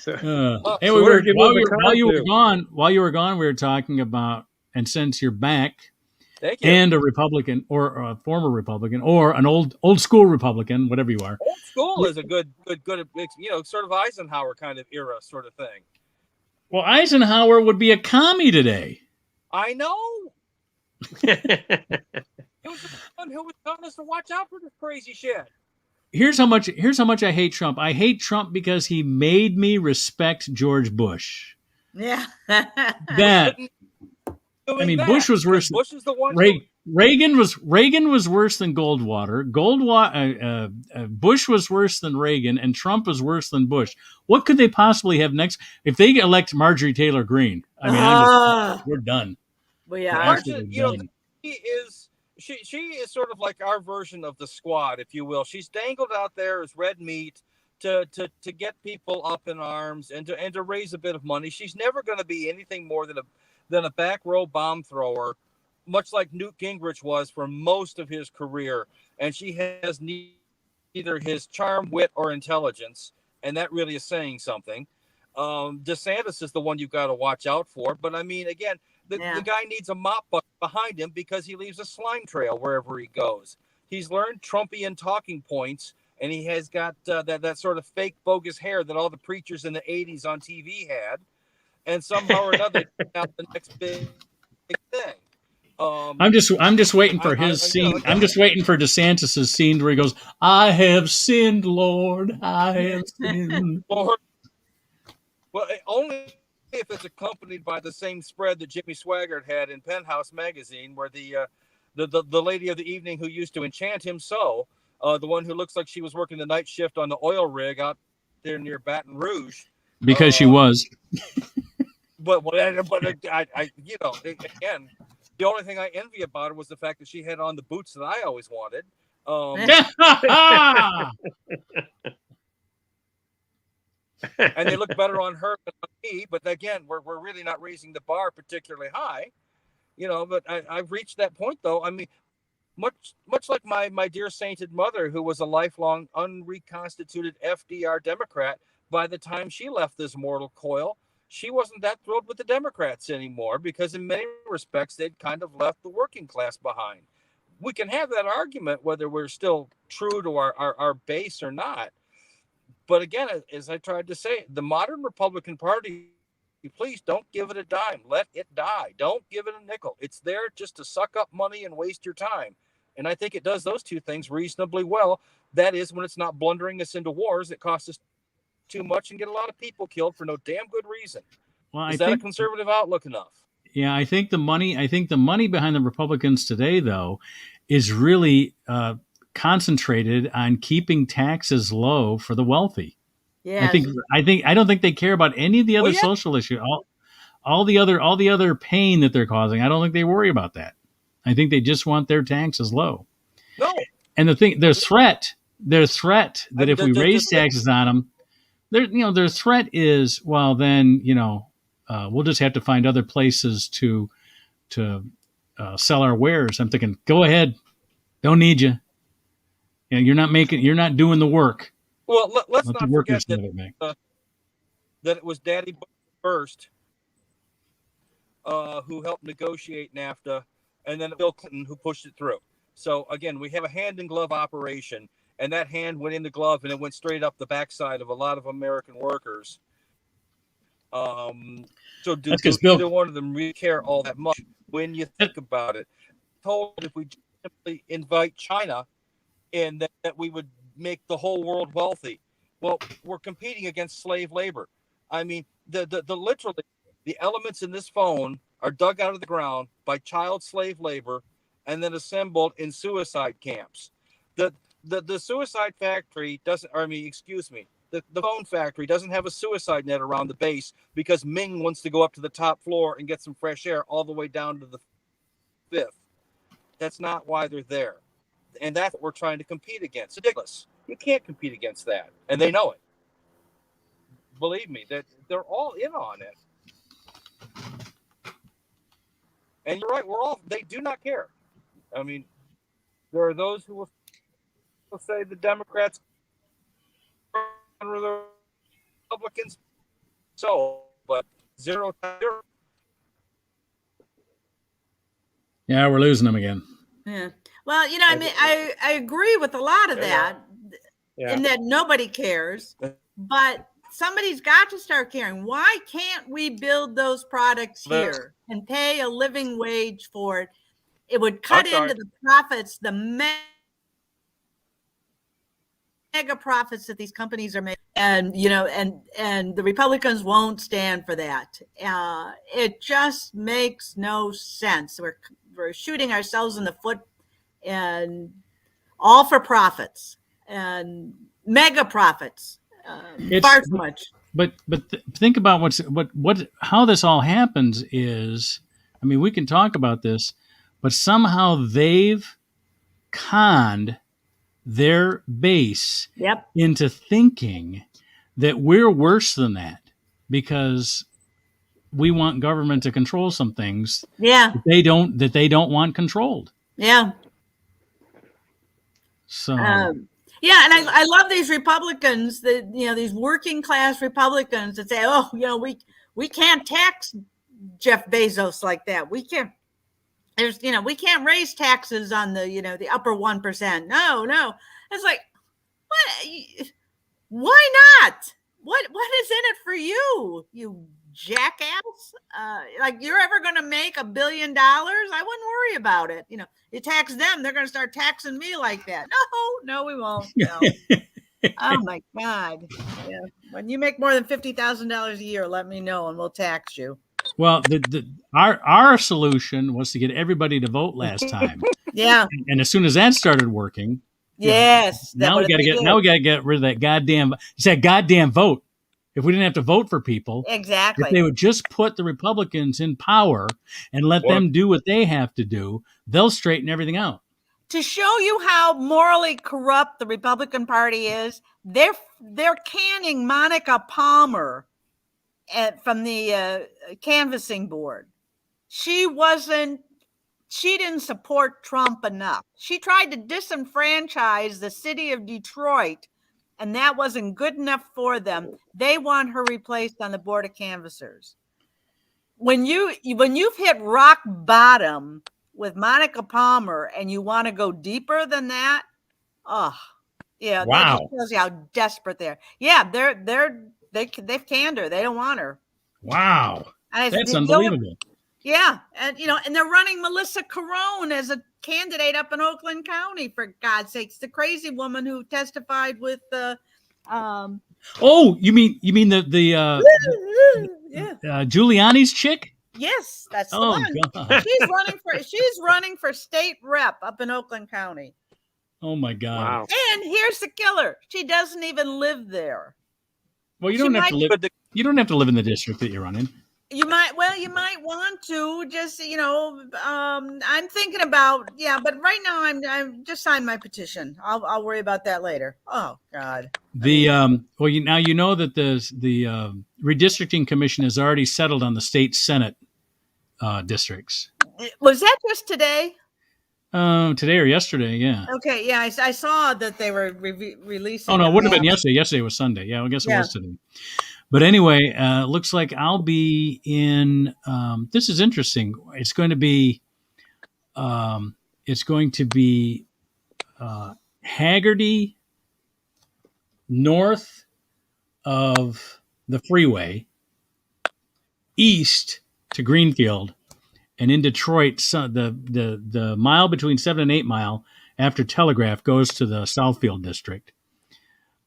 Hey, while you were gone, we were talking about, and since you're back, thank you. And a Republican or a former Republican or an old school Republican, whatever you are. Old school is a good, sort of Eisenhower kind of era sort of thing. Well, Eisenhower would be a commie today. I know. It was the one who was telling us to watch out for this crazy shit. Here's how much I hate Trump. I hate Trump because he made me respect George Bush. Yeah. Bush was worse. Bush is the one. Reagan was worse than Goldwater. Bush was worse than Reagan, and Trump was worse than Bush. What could they possibly have next if they elect Marjorie Taylor Greene? I mean, we're done. Well, yeah, she is sort of like our version of the Squad, if you will. She's dangled out there as red meat to get people up in arms and to raise a bit of money. She's never going to be anything more than a back row bomb thrower, much like Newt Gingrich was for most of his career. And she has neither his charm, wit, or intelligence, and that really is saying something. DeSantis is the one you've got to watch out for. But I mean, again, the guy needs a mop bucket behind him because he leaves a slime trail wherever he goes. He's learned Trumpian talking points, and he has got that sort of fake bogus hair that all the preachers in the 80s on TV had. And somehow or another, out the next big thing. I'm just waiting for his scene. I'm just waiting for DeSantis' scene where he goes, "I have sinned, Lord, I have sinned." Lord. Well, only if it's accompanied by the same spread that Jimmy Swaggart had in Penthouse magazine, where the lady of the evening who used to enchant him the one who looks like she was working the night shift on the oil rig out there near Baton Rouge, because she was. But I again, the only thing I envy about her was the fact that she had on the boots that I always wanted. And they look better on her than on me. But again, we're really not raising the bar particularly high, But I've reached that point, though. I mean, much like my dear sainted mother, who was a lifelong unreconstituted FDR Democrat, by the time she left this mortal coil, she wasn't that thrilled with the Democrats anymore, because in many respects, they'd kind of left the working class behind. We can have that argument whether we're still true to our base or not. But again, as I tried to say, the modern Republican Party, please don't give it a dime. Let it die. Don't give it a nickel. It's there just to suck up money and waste your time. And I think it does those two things reasonably well. That is, when it's not blundering us into wars that cost us too much and get a lot of people killed for no damn good reason. Well, is that a conservative outlook enough? Yeah, I think the money behind the Republicans today, though, is really concentrated on keeping taxes low for the wealthy. Yeah, I don't think they care about any of the other social issues. All the other pain that they're causing, I don't think they worry about that. I think they just want their taxes low. No. And their threat that if we raise taxes on them, their threat is, well, then, we'll just have to find other places to sell our wares. I'm thinking, go ahead, don't need you. You're not doing the work. Well, let's not forget that it was Daddy Bush first who helped negotiate NAFTA, and then Bill Clinton who pushed it through. So again, we have a hand-in-glove operation, and that hand went in the glove, and it went straight up the backside of a lot of American workers. So do either one of them really care all that much when you think about it? Told if we simply invite China, and that we would make the whole world wealthy. Well, we're competing against slave labor. I mean, literally the elements in this phone are dug out of the ground by child slave labor and then assembled in suicide camps. The suicide factory doesn't, the phone factory doesn't have a suicide net around the base because Ming wants to go up to the top floor and get some fresh air all the way down to the 5th. That's not why they're there. And that's what we're trying to compete against. It's ridiculous. You can't compete against that. And they know it. Believe me, that they're all in on it. And you're right, they do not care. I mean, there are those who will say the Democrats are the Republicans. But 0-0. Yeah, we're losing them again. Yeah. Well, I agree with a lot of that, in that nobody cares, but somebody's got to start caring. Why can't we build those products here and pay a living wage for it? It would cut into the profits, the mega profits that these companies are making, and the Republicans won't stand for that. It just makes no sense. We're shooting ourselves in the foot, and all for profits and mega profits. Far too much. But think about how this all happens is, we can talk about this, but somehow they've conned their base into thinking that we're worse than that because we want government to control some things that they don't want controlled. Yeah. So and I love these Republicans that these working class Republicans that say, we can't tax Jeff Bezos like that. We can't. We can't raise taxes on the upper 1%. No. It's like, what? Why not? What is in it for you, you jackass. Like, you're ever going to make $1 billion? I wouldn't worry about it. You tax them, they're going to start taxing me like that. No, we won't. No. Oh my God. Yeah. When you make more than $50,000 a year, let me know and we'll tax you. Well, our solution was to get everybody to vote last time. Yeah. And as soon as that started working, yes. Now we got to get rid of that goddamn vote. If we didn't have to vote for people, exactly. If they would just put the Republicans in power and let them do what they have to do, they'll straighten everything out. To show you how morally corrupt the Republican Party is, they're canning Monica Palmer from the canvassing board. She didn't support Trump enough. She tried to disenfranchise the city of Detroit, and that wasn't good enough for them. They want her replaced on the board of canvassers. When you've hit rock bottom with Monica Palmer and you want to go deeper than that, wow. That just tells you how desperate they are. Yeah, they've canned her. They don't want her. Wow. That's unbelievable. Yeah, and they're running Melissa Carone as a candidate up in Oakland County, for God's sakes. The crazy woman who testified with the you mean the Giuliani's chick? Yes, that's the one. God. She's running for state rep up in Oakland County. Oh my God. Wow. And here's the killer. She doesn't even live there. Well, you don't have to live in the district that you're running. You might want to just, I'm thinking about, but right now I'm just signed my petition. I'll worry about that later. Oh God. Now you know that the redistricting commission has already settled on the state Senate districts. Was that just today? Today or yesterday, yeah. Okay, yeah, I saw that they were releasing. Oh no, it wouldn't have been yesterday. Yesterday was Sunday. Yeah, I guess it was today. But anyway, looks like I'll be in. This is interesting. It's going to be. Hagerty, north of the freeway, east to Greenfield, and in Detroit, the mile between 7 and 8 Mile after Telegraph goes to the Southfield district.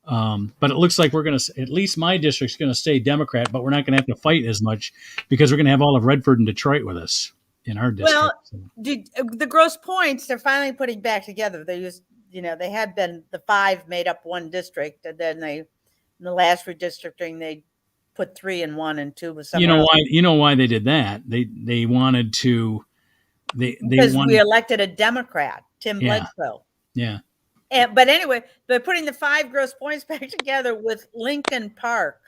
But it looks like at least my district's going to stay Democrat, but we're not going to have to fight as much because we're going to have all of Redford and Detroit with us in our district. Well, the Grosse Pointes, they're finally putting back together. They used, they had been the 5 made up one district, and then in the last redistricting, they put 3 in 1 and 2 with some. You know why they did that? They wanted to. Because we elected a Democrat, Tim Bledsoe. Yeah. But anyway, they're putting the 5 Grosse Pointes back together with Lincoln Park.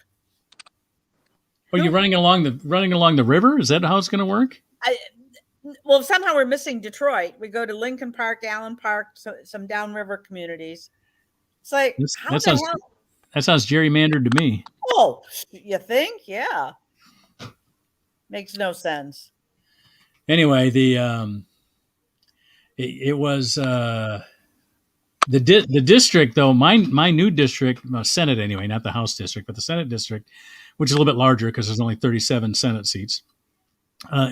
Oh, you're running along the river? Is that how it's going to work? Well, somehow we're missing Detroit. We go to Lincoln Park, Allen Park, some downriver communities. It's like, that sounds gerrymandered to me. Oh, you think? Yeah. Makes no sense. Anyway, it was the district, though, my new district, Senate anyway, not the House district, but the Senate district, which is a little bit larger because there's only 37 Senate seats,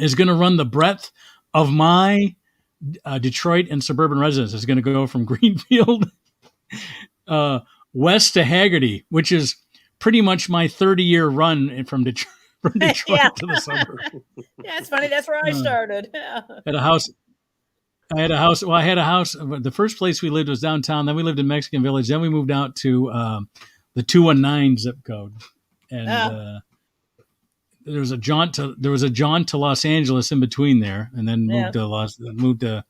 is going to run the breadth of my Detroit and suburban residents. Is going to go from Greenfield west to Hagerty, which is pretty much my 30-year run from Detroit to the suburbs. Yeah, it's funny. That's where I started. I had a house. The first place we lived was downtown. Then we lived in Mexican Village. Then we moved out to the 219 zip code, and there was a jaunt to Los Angeles in between there, and then moved to.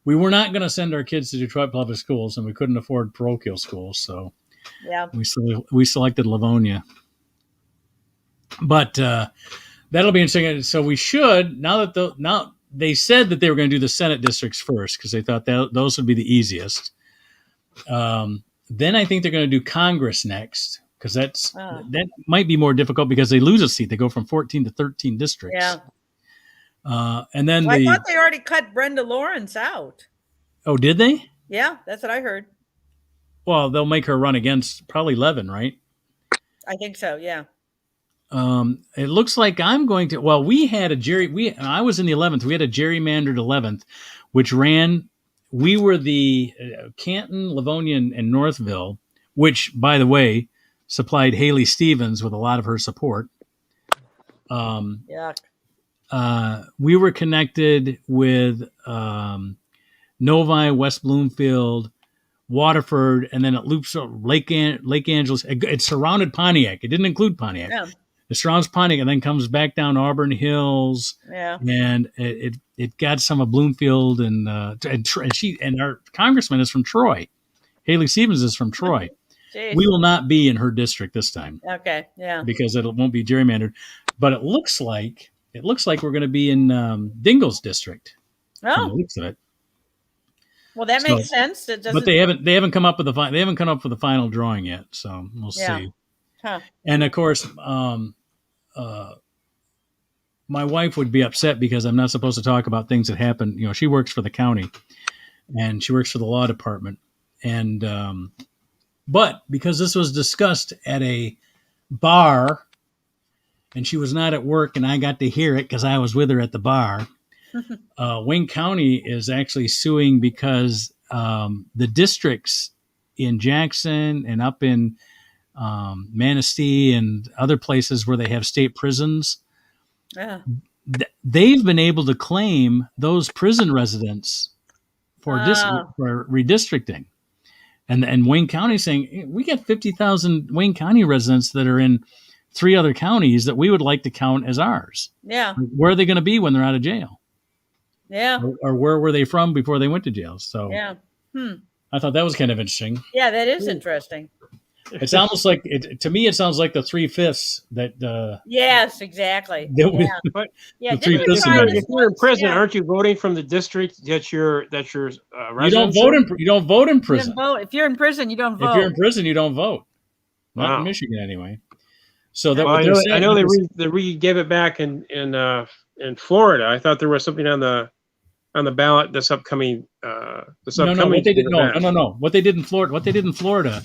We were not going to send our kids to Detroit public schools, and we couldn't afford parochial schools, so we selected Livonia. But that'll be interesting. So we should now they said that they were going to do the Senate districts first because they thought those would be the easiest. Then I think they're going to do Congress next because that might be more difficult because they lose a seat. They go from 14 to 13 districts. Yeah. And then I thought they already cut Brenda Lawrence out. Oh, did they? Yeah, that's what I heard. Well, they'll make her run against probably Levin, right? I think so. Yeah. It looks like I'm going to. Well, we had a I was in the 11th. We had a gerrymandered 11th, which ran. We were the Canton, Livonia, and Northville, which, by the way, supplied Haley Stevens with a lot of her support. Yeah. We were connected with Novi, West Bloomfield, Waterford, and then it loops Lake Angeles. It surrounded Pontiac. It didn't include Pontiac. Yeah. It surrounds Pontiac and then comes back down Auburn Hills. Yeah. And it got some of Bloomfield and our congressman is from Troy. Haley Stevens is from Troy. Jeez. We will not be in her district this time. Okay. Yeah. Because it won't be gerrymandered. But it looks like we're going to be in Dingell's district. Oh. From the looks of it. Well, that makes sense. It doesn't... But they haven't come up with the final drawing yet, so we'll see. Huh. And of course, my wife would be upset because I'm not supposed to talk about things that happen. You know, she works for the county, and she works for the law department, and but because this was discussed at a bar, and she was not at work, and I got to hear it because I was with her at the bar. Wayne County is actually suing because the districts in Jackson and up in Manistee and other places where they have state prisons, they've been able to claim those prison residents for redistricting. And Wayne County is saying, we got 50,000 Wayne County residents that are in 3 other counties that we would like to count as ours. Yeah. Where are they going to be when they're out of jail? Yeah. Or where were they from before they went to jail? So yeah. I thought that was kind of interesting. Yeah, that is interesting. It's almost like to me. It sounds like the 3/5 that. Yes, exactly. But if you're in prison, aren't you voting from the district that you're resident? You don't vote in. You don't vote in prison. You don't vote. If you're in prison, you don't vote. If you're in prison, you don't vote. Not in Michigan, anyway. So that I know they gave it back in Florida. I thought there was something on the ballot this upcoming. No. What they did in Florida,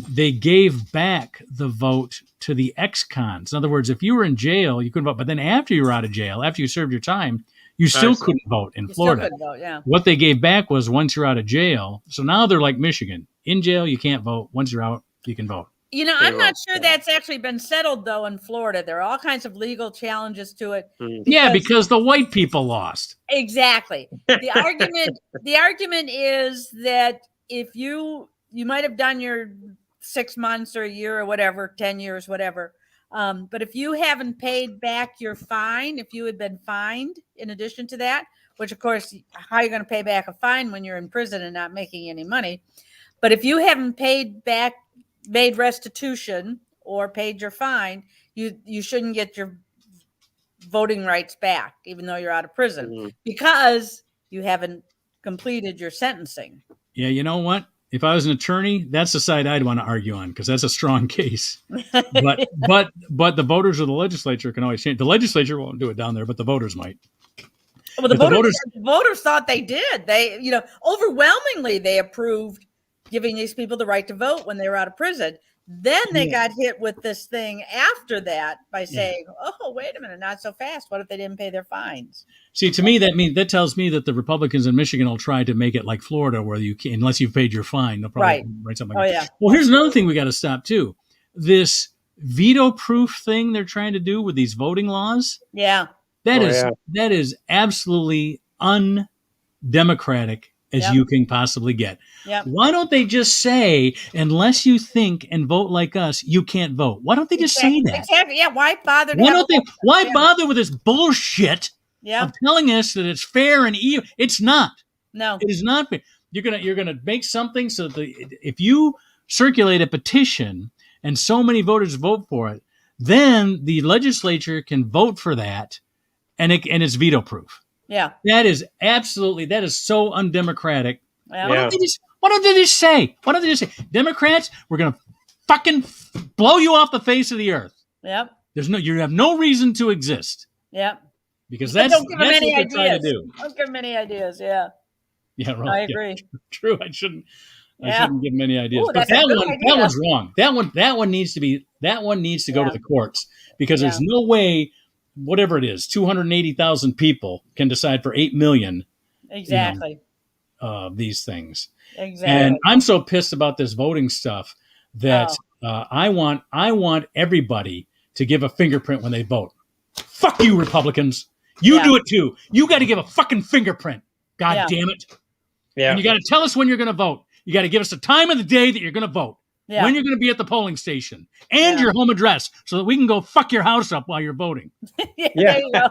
they gave back the vote to the ex-cons. In other words, if you were in jail, you couldn't vote. But then after you were out of jail, after you served your time, you still couldn't vote in Florida. Still couldn't vote, yeah. What they gave back was once you're out of jail. So now they're like Michigan. In jail, you can't vote. Once you're out, you can vote. You know, I'm not sure that's actually been settled, though, in Florida. There are all kinds of legal challenges to it. Because the white people lost. Exactly. The argument is that if you might have done your 6 months or a year or whatever, 10 years, whatever. But if you haven't paid back your fine, if you had been fined in addition to that, which, of course, how are you going to pay back a fine when you're in prison and not making any money? But if you haven't made restitution or paid your fine, you shouldn't get your voting rights back, even though you're out of prison, because you haven't completed your sentencing. Yeah, you know what? If I was an attorney, that's the side I'd want to argue on because that's a strong case. But the voters of the legislature can always change. The legislature won't do it down there, but the voters might. Well, the voters thought they did. They, overwhelmingly they approved giving these people the right to vote when they were out of prison. Then they got hit with this thing after that by saying, "Oh, wait a minute, not so fast. What if they didn't pay their fines?" See, to me, that tells me that the Republicans in Michigan will try to make it like Florida, where you can, unless you've paid your fine, they'll probably write something like that. Well, here's another thing we got to stop too: this veto-proof thing they're trying to do with these voting laws. Yeah, that is absolutely undemocratic as you can possibly get. Yep. Why don't they just say, unless you think and vote like us, you can't vote? Why don't they just say that? Exactly. Yeah. Why bother? Why bother with this bullshit of telling us that it's fair and even? It's not. No, it is not fair. You're gonna make something so that if you circulate a petition and so many voters vote for it, then the legislature can vote for that, and it's veto proof. Yeah, that is so undemocratic. Why don't they just say, Democrats, we're going to fucking blow you off the face of the earth. Yep. You have no reason to exist. Yep. Because that's what they're trying to do. Don't give them any ideas. Yeah. Yeah, right. I agree. True. I shouldn't. I shouldn't give them any ideas. Ooh, but that's a good that idea. one's wrong. That one needs to go to the courts because there's no way, whatever it is, 280,000 people can decide for 8 million. Exactly. These things. Exactly. And I'm so pissed about this voting stuff that I want everybody to give a fingerprint when they vote. Fuck you, Republicans. You do it too. You got to give a fucking fingerprint. God damn it. Yeah. And you got to tell us when you're going to vote. You got to give us the time of the day that you're going to vote. Yeah. When you're going to be at the polling station and your home address so that we can go fuck your house up while you're voting. There you go.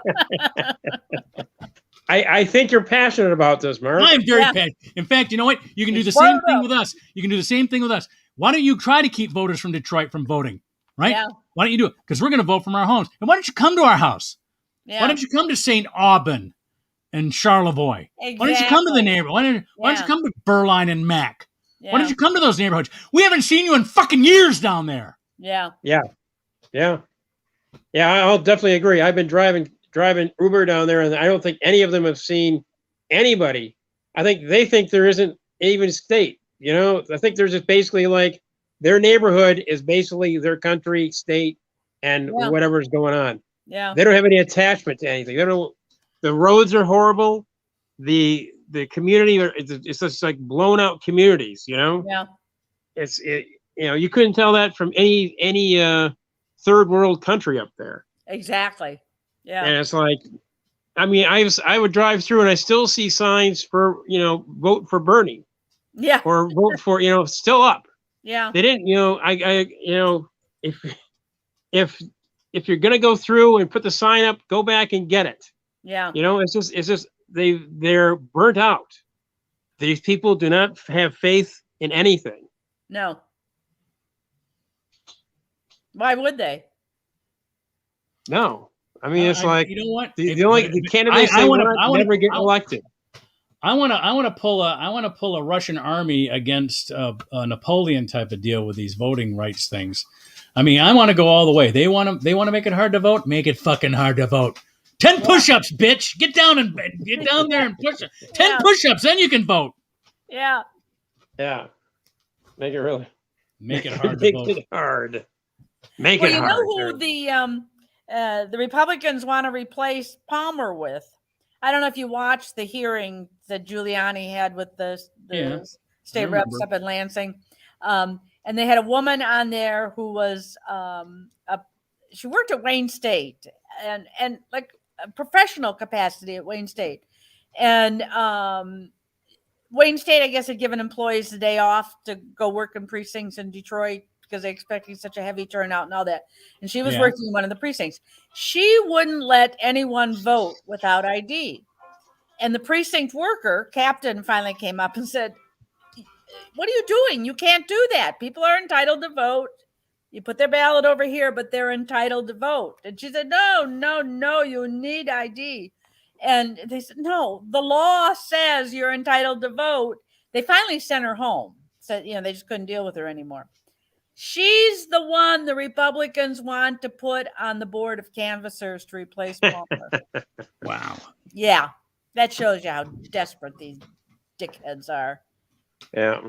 I think you're passionate about this, Mark. I am very passionate. In fact, you know what? You can do the same thing with us. You can do the same thing with us. Why don't you try to keep voters from Detroit from voting? Right? Yeah. Why don't you do it? Because we're going to vote from our homes. And why don't you come to our house? Yeah. Why don't you come to St. Aubin and Charlevoix? Exactly. Why don't you come to the neighborhood? Why don't you come to Berline and Mac? Yeah. Why don't you come to those neighborhoods? We haven't seen you in fucking years down there. Yeah. Yeah. I'll definitely agree. I've been driving Uber down there, and I don't think any of them have seen anybody. I think they think there isn't even state. I think there's just basically like their neighborhood is basically their country, state, and whatever's going on. Yeah. They don't have any attachment to anything. They don't. The roads are horrible. The community it's just like blown out communities. Yeah. You couldn't tell that from any third world country up there. Exactly. Yeah. And it's like, I mean, I would drive through and I still see signs for, vote for Bernie. Yeah. Or vote for, still up. Yeah. They didn't, if you're going to go through and put the sign up, go back and get it. Yeah. It's just, they're burnt out. These people do not have faith in anything. No. Why would they? No. I mean, it's like, you know what? The candidates never get elected. I want to pull a Russian army against a Napoleon type of deal with these voting rights things. I mean, I want to go all the way. They want to make it hard to vote. Make it fucking hard to vote. 10 push-ups, bitch. Get down there and push it. 10 push-ups, then you can vote. Yeah. Yeah. Make it hard to vote. Make it hard. Make it hard. You know who the Republicans want to replace Palmer with? I don't know if you watched the hearing that Giuliani had with the state reps up in Lansing. And they had a woman on there who was she worked at Wayne State and like a professional capacity at Wayne State. And Wayne State, I guess, had given employees the day off to go work in precincts in Detroit because they expected such a heavy turnout and all that. And she was working in one of the precincts. She wouldn't let anyone vote without ID. And the precinct worker, captain, finally came up and said, "What are you doing? You can't do that. People are entitled to vote. You put their ballot over here, but they're entitled to vote." And she said, no, you need ID. And they said, no, the law says you're entitled to vote. They finally sent her home. Said, they just couldn't deal with her anymore. She's the one the Republicans want to put on the board of canvassers to replace Palmer. Wow. Yeah, that shows you how desperate these dickheads are. Yeah.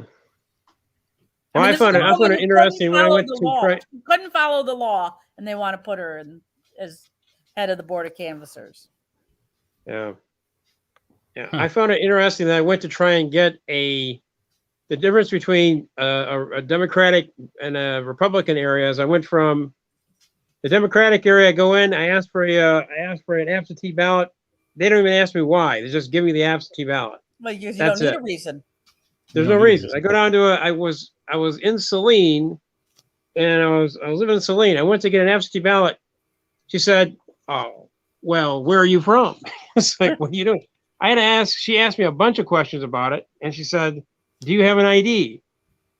Well, I found it interesting when I went to try. Couldn't follow the law, and they want to put her in as head of the board of canvassers. Yeah. I found it interesting that I went to try and get the difference between a Democratic and a Republican area. As I went from the Democratic area, I go in, I asked for an absentee ballot. They don't even ask me why. They just give me the absentee ballot. Well, you don't need a reason. There's no reason. I go down to I was in Saline, and I was living in Saline. I went to get an absentee ballot. She said, "Oh, well, where are you from?" It's like, "What are you doing?" I had to ask. She asked me a bunch of questions about it, and she said, "Do you have an ID?"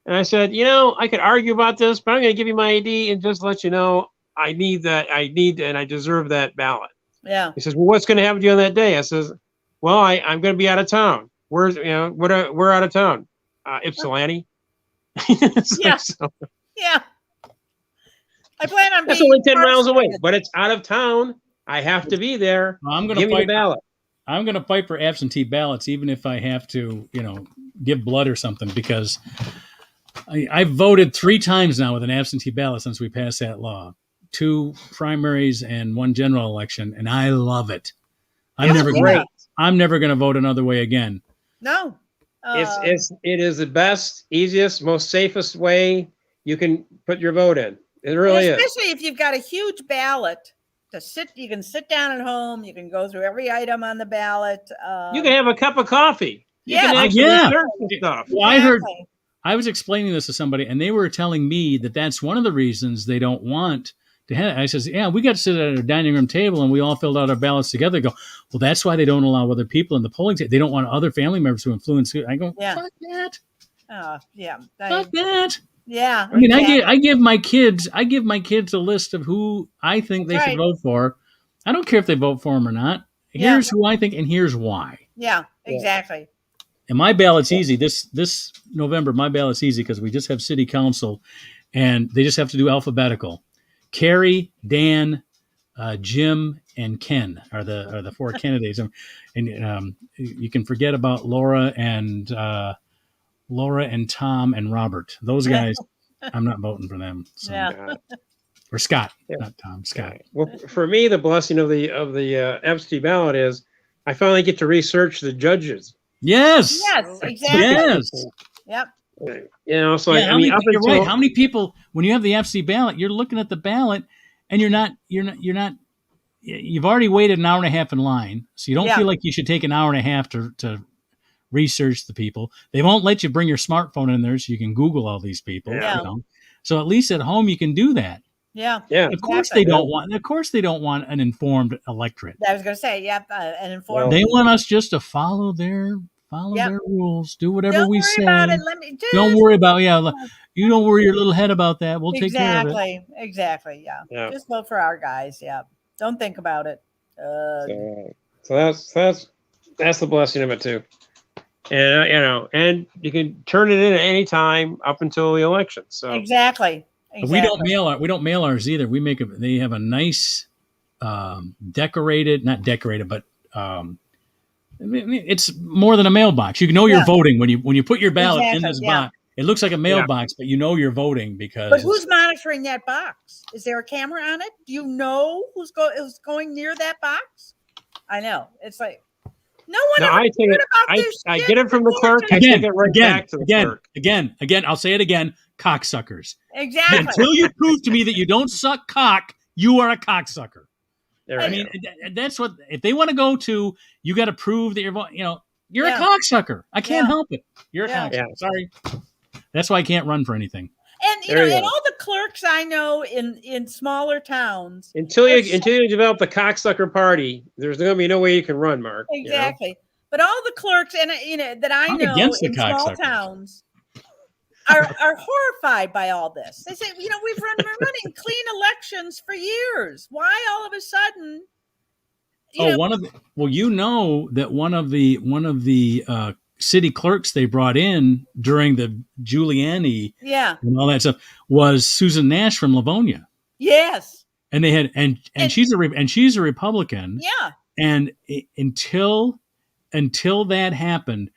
And I said, I could argue about this, but I'm going to give you my ID and just let you know I need that. And I deserve that ballot. Yeah. He says, "Well, what's going to happen to you on that day?" I says, "Well, I'm going to be out of town." We're out of town. Ypsilanti. Yeah. Yeah. I plan on. That's only 10 miles away, but it's out of town. I have to be there. I'm going to fight. I'm going to fight for absentee ballots, even if I have to, give blood or something, because I've voted 3 times now with an absentee ballot since we passed that law. 2 primaries and 1 general election, and I love it. I'm never going to vote another way again. No. It is the best, easiest, most safest way you can put your vote in. It really is. Especially if you've got a huge ballot to sit. You can sit down at home. You can go through every item on the ballot. You can have a cup of coffee. You can actually research some stuff. Well, I was explaining this to somebody, and they were telling me that that's one of the reasons they don't want to have. I says, yeah, we got to sit at a dining room table, and we all filled out our ballots together. They go, well, that's why they don't allow other people in the polling table. They don't want other family members to influence. I go, fuck that. Fuck that. Yeah. I mean, I give my kids a list of who I think they should vote for. I don't care if they vote for them or not. Here's who I think, and here's why. Yeah, exactly. And my ballot's easy. This November, my ballot's easy because we just have city council, and they just have to do alphabetical. Carrie, Dan, Jim, and Ken are the 4 candidates, and you can forget about Laura and Tom and Robert. Those guys, I'm not voting for them. So. Or Scott, not Tom. Scott. Well, for me, the blessing of the absentee ballot is I finally get to research the judges. Yes. Yes. Exactly. Yes. Yep. You know, so I mean, you're right. How many people, when you have the absentee ballot, you're looking at the ballot, and you've already waited an hour and a half in line, so you don't feel like you should take an hour and a half to research the people. They won't let you bring your smartphone in there so you can Google all these people. Yeah. You know? So at least at home you can do that. Yeah. Yeah. Of course they don't want. Of course they don't want an informed electorate. I was going to say, an informed. They want us just to follow their rules, do whatever we say. Don't worry about you don't worry your little head about that. We'll take care of it. Exactly. Yeah. Just vote for our guys. Yeah. Don't think about it. So that's the blessing of it too. And and you can turn it in at any time up until the election. So exactly. We don't mail ours either. They have a nice decorated, not decorated, but it's more than a mailbox. You know you're voting when you put your ballot in this box. It looks like a mailbox, but you know you're voting because. But who's monitoring that box? Is there a camera on it? Do you know who's going near that box? I know. It's like no one. I get it from the clerk. I take it right back to the clerk. Again. I'll say it again. Cocksuckers. Exactly. Until you prove to me that you don't suck cock, you are a cocksucker. I mean, that's what, if they want to go to, you got to prove that you're a cocksucker. I can't help it. You're a cocksucker. Yeah. Sorry. That's why I can't run for anything. And and all the clerks I know in smaller towns. Until you develop the cocksucker party, there's going to be no way you can run, Mark. Exactly. But all the clerks that I know in small towns are horrified by all this. They say, we're running clean elections for years. Why all of a sudden? That one of the city clerks they brought in during the Giuliani and all that stuff was Susan Nash from Livonia. Yes. And they had and she's a Republican. Yeah. And until that happened,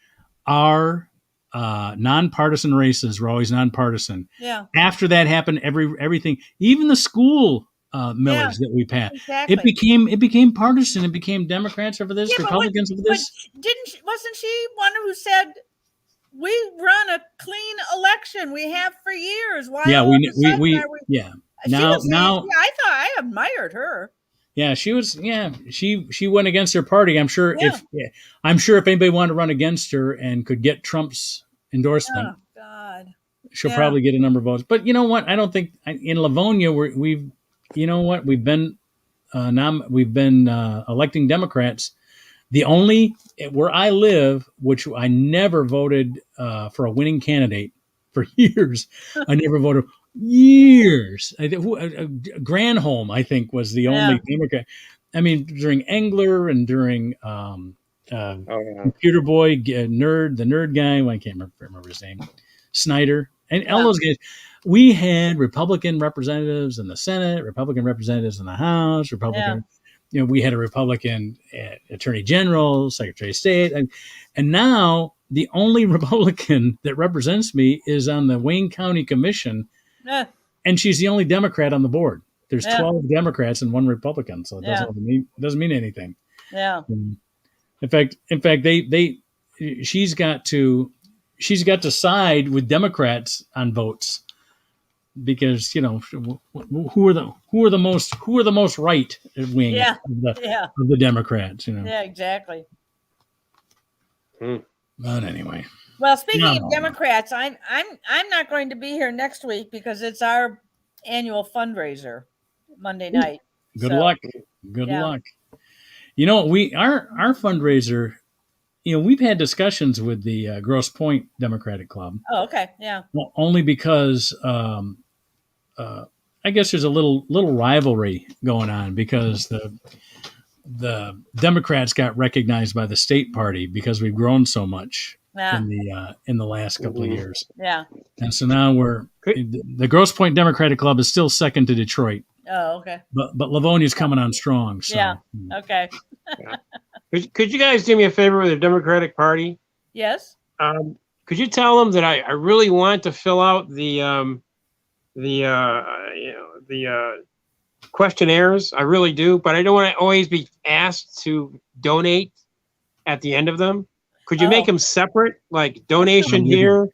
our nonpartisan races were always nonpartisan. Yeah. After that happened, everything, even the school millage that we passed, it became partisan. It became Democrats over this, Republicans over this. But wasn't she one who said we run a clean election? We have for years. Why? Yeah, Now I thought I admired her. Yeah, she was. Yeah, she went against her party. I'm sure if anybody wanted to run against her and could get Trump's endorsement, she'll probably get a number of votes. But you know what? I don't think in Livonia we've been electing Democrats. The only where I live, which I never voted for a winning candidate for years. I never voted. Years. Granholm, I think, was the only Democrat. I mean, during Engler and during Computer Boy, the nerd guy, I can't remember his name, Snyder, and all those guys. We had Republican representatives in the Senate, Republican representatives in the House, Republican. We had a Republican attorney general, secretary of state, and now the only Republican that represents me is on the Wayne County Commission, and she's the only Democrat on the board. There's 12 Democrats and 1 Republican, so it doesn't mean anything. Yeah. In fact, she's got to side with Democrats on votes because who are the most right wing of the Democrats. Yeah, exactly. But anyway. Well, speaking of Democrats, I'm not going to be here next week because it's our annual fundraiser Monday night. Good luck. Good luck. Our fundraiser, we've had discussions with the Grosse Pointe Democratic Club. Oh, okay. Yeah. Well, only because I guess there's a little rivalry going on because the Democrats got recognized by the state party because we've grown so much in the last couple of years. Yeah. And so now the Grosse Pointe Democratic Club is still second to Detroit. Oh, okay. But Livonia's coming on strong. So. Yeah. Okay. Could you guys do me a favor with the Democratic Party? Yes. Could you tell them that I really want to fill out the questionnaires? I really do, but I don't want to always be asked to donate at the end of them. Could you make them separate, like donation here?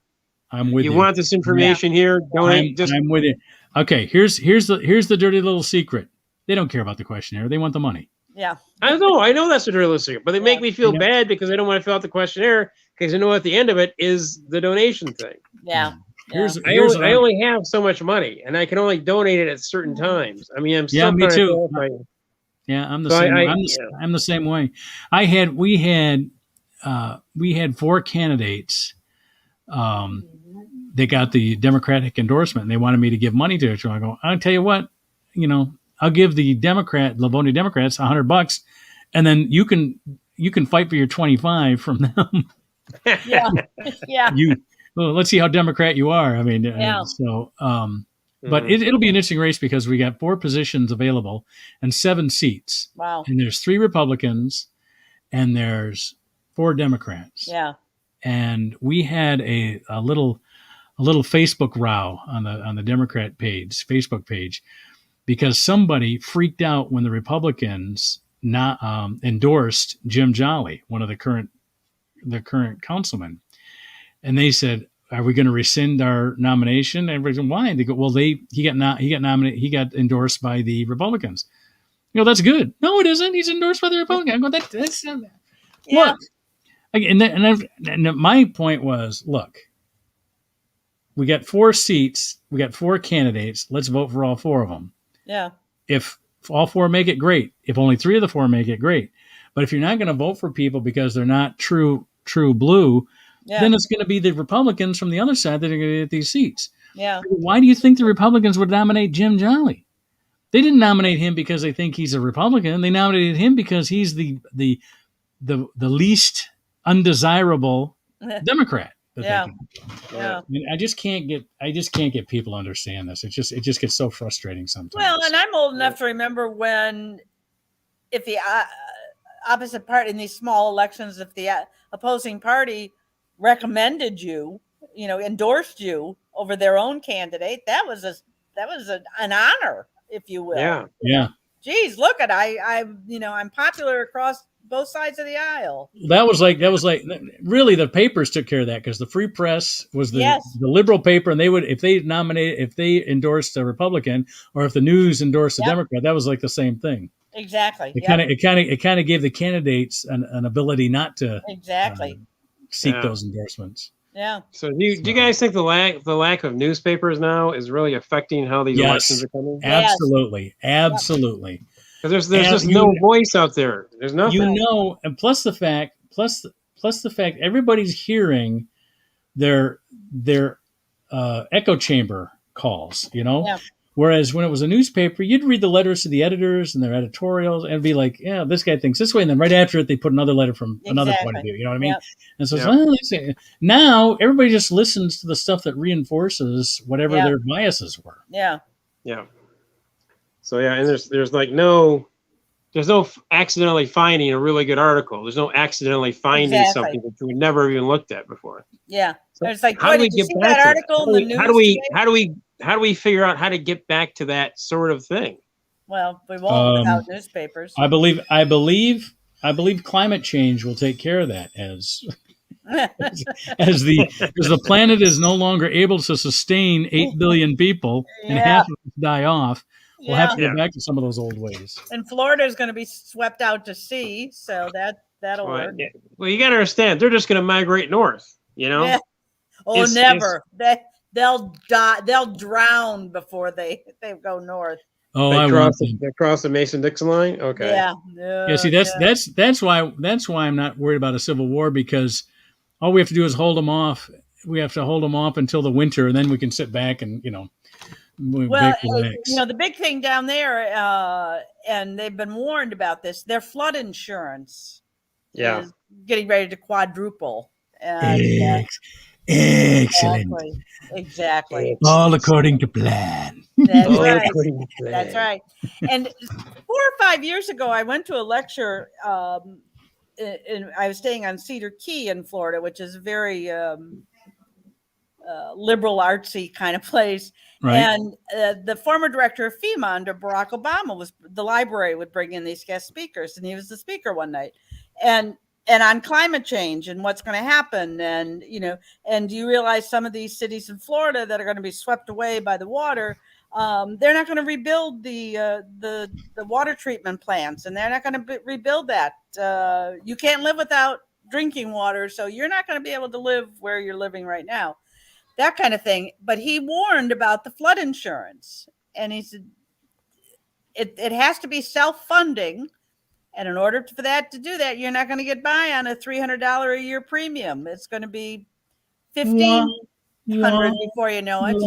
I'm with you. You want this information here? Donate. I'm with you. Okay, here's the dirty little secret. They don't care about the questionnaire. They want the money. Yeah. I know that's a dirty secret, but they make me feel bad because I don't want to fill out the questionnaire because I know at the end of it is the donation thing. Yeah. I only have so much money, and I can only donate it at certain times. I mean, I'm still me too. I'm the same. I'm the same way. We had 4 candidates. They got the Democratic endorsement, and they wanted me to give money to it. So I go, I'll tell you what, I'll give the Livonia Democrats $100, and then you can fight for your 25 from them. Yeah. Well, let's see how Democrat you are. I mean, but it'll be an interesting race because we got 4 positions available and 7 seats. Wow. And there's 3 Republicans and there's 4 Democrats. Yeah. And we had a little Facebook row on the Democrat Facebook page, because somebody freaked out when the Republicans endorsed Jim Jolly, one of the current councilmen. And they said, "Are we going to rescind our nomination?" And everybody said, "Why?" They go, "Well, he got nominated. He got endorsed by the Republicans." That's good. No, it isn't. He's endorsed by the Republicans. I go, that's look. And my point was, look, we got 4 seats. We got 4 candidates. Let's vote for all 4 of them. Yeah. If all 4 make it, great. If only 3 of the 4 make it, great. But if you're not going to vote for people because they're not true blue, then it's going to be the Republicans from the other side that are going to get these seats. Yeah. Why do you think the Republicans would nominate Jim Jolly? They didn't nominate him because they think he's a Republican. They nominated him because he's the least undesirable Democrat. Yeah. I mean, I just can't get people to understand this. It just gets so frustrating sometimes. Well, and I'm old enough to remember when, if the opposite party in these small elections, if the opposing party recommended you, endorsed you over their own candidate, that was an honor, if you will. Yeah. Yeah. Geez, look at I'm popular across both sides of the aisle. That was like really the papers took care of that, because the Free Press was the liberal paper, and they would, if they endorsed a Republican, or if the News endorsed a Democrat, that was like the same thing. Exactly. It kind of gave the candidates an ability not to seek those endorsements. Yeah. So do you guys think the lack of newspapers now is really affecting how these elections are coming? Absolutely. Absolutely. Because there's just no voice out there. There's nothing. And plus the fact everybody's hearing their echo chamber calls, Yeah. Whereas when it was a newspaper, you'd read the letters to the editors and their editorials and be like, yeah, this guy thinks this way. And then right after it, they put another letter from another point of view. You know what I mean? And so now everybody just listens to the stuff that reinforces whatever their biases were. Yeah. Yeah. So and there's like no there's no accidentally finding a really good article. There's no accidentally finding something that you would never even looked at before. Yeah. So It's like, how do we did you get see back that to article in the news? how do we figure out how to get back to that sort of thing? Well, we won't without newspapers. I believe climate change will take care of that as the planet is no longer able to sustain 8 billion people and half of us die off. We'll have to go back to some of those old ways. And Florida is going to be swept out to sea, so that'll work. Yeah. Well, you got to understand, they're just going to migrate north. You know? Yeah. Oh, never. They'll die. They'll drown before they go north. Oh, they cross the Mason-Dixon line. Okay. Yeah. See, that's why I'm not worried about a civil war, because all we have to do is hold them off. We have to hold them off until the winter, and then we can sit back and the big thing down there, and they've been warned about this. Their flood insurance is getting ready to quadruple. And, excellent. Exactly. All according to plan. That's right. That's right. And 4 or 5 years ago, I went to a lecture. I was staying on Cedar Key in Florida, which is a very liberal, artsy kind of place. Right. And the former director of FEMA under Barack Obama the library would bring in these guest speakers, and he was the speaker one night. And on climate change and what's going to happen. And, and do you realize some of these cities in Florida that are going to be swept away by the water, they're not going to rebuild the water treatment plants, and they're not going to rebuild that. You can't live without drinking water, so you're not going to be able to live where you're living right now, that kind of thing. But he warned about the flood insurance, and he said it has to be self-funding. And in order for that to do that, you're not going to get by on a $300 a year premium. It's going to be $1,500 before you know it.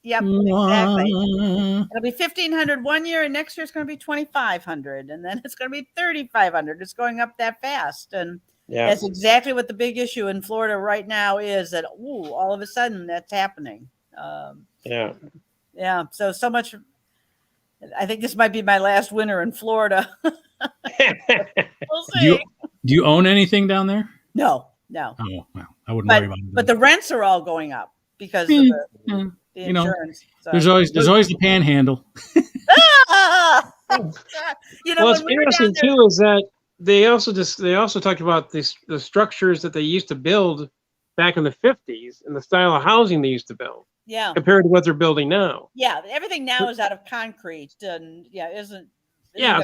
Yep, exactly. It'll be $1,500 one year, and next year it's going to be $2,500, and then it's going to be $3,500. It's going up that fast, and that's exactly what the big issue in Florida right now is. That all of a sudden that's happening. So much. I think this might be my last winter in Florida. We'll see. Do you own anything down there? No. Oh, well, I wouldn't worry about it. But the rents are all going up because of the insurance. There's always the panhandle. What's interesting too is that they also talked about the structures that they used to build back in the 50s and the style of housing they used to build. Yeah. Compared to what they're building now. Yeah, everything now is out of concrete, and it's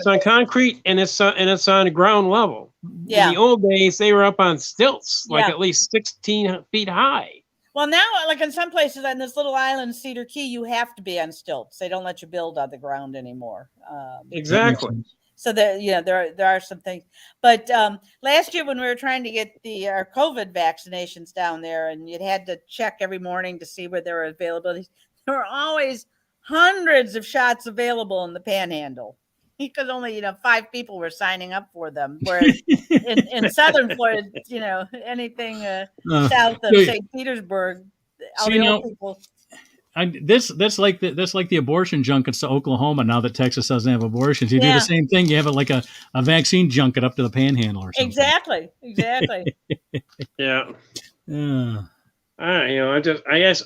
on concrete, and it's on ground level. Yeah. In the old days, they were up on stilts, at least 16 feet high. Well, now, like in some places on this little island, Cedar Key, you have to be on stilts. They don't let you build on the ground anymore. Exactly. So there are some things. But last year when we were trying to get our COVID vaccinations down there, and you had to check every morning to see where there were availabilities, there were always hundreds of shots available in the Panhandle because only 5 people were signing up for them. Whereas in southern Florida, anything south of St. Petersburg, all the old people. That's like the abortion junkets to Oklahoma now that Texas doesn't have abortions. You do the same thing. You have like a vaccine junket up to the Panhandle or something. Exactly. Yeah. I guess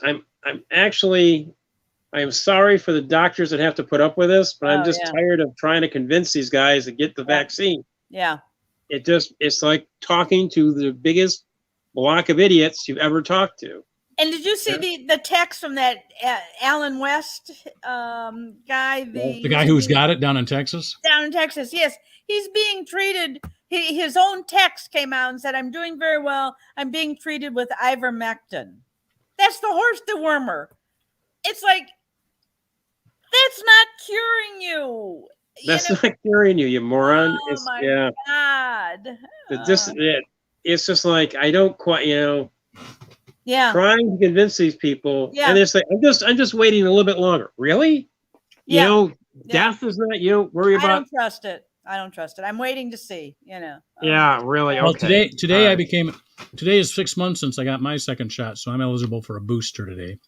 I'm sorry for the doctors that have to put up with this, but I'm just tired of trying to convince these guys to get the vaccine. Yeah. It's like talking to the biggest block of idiots you've ever talked to. And did you see the text from that Alan West guy? The guy who's got it down in Texas? Down in Texas, yes. He's being treated. His own text came out and said, "I'm doing very well. I'm being treated with ivermectin." That's the horse dewormer. It's like, that's not curing you. That's not curing you, you moron. Oh, my God. It's just like, I don't quite, trying to convince these people, and it's like I'm just waiting a little bit longer. Really? Death is not. You don't worry about. I don't trust it. I'm waiting to see. Yeah, really. Well, okay. Today is 6 months since I got my second shot, so I'm eligible for a booster today.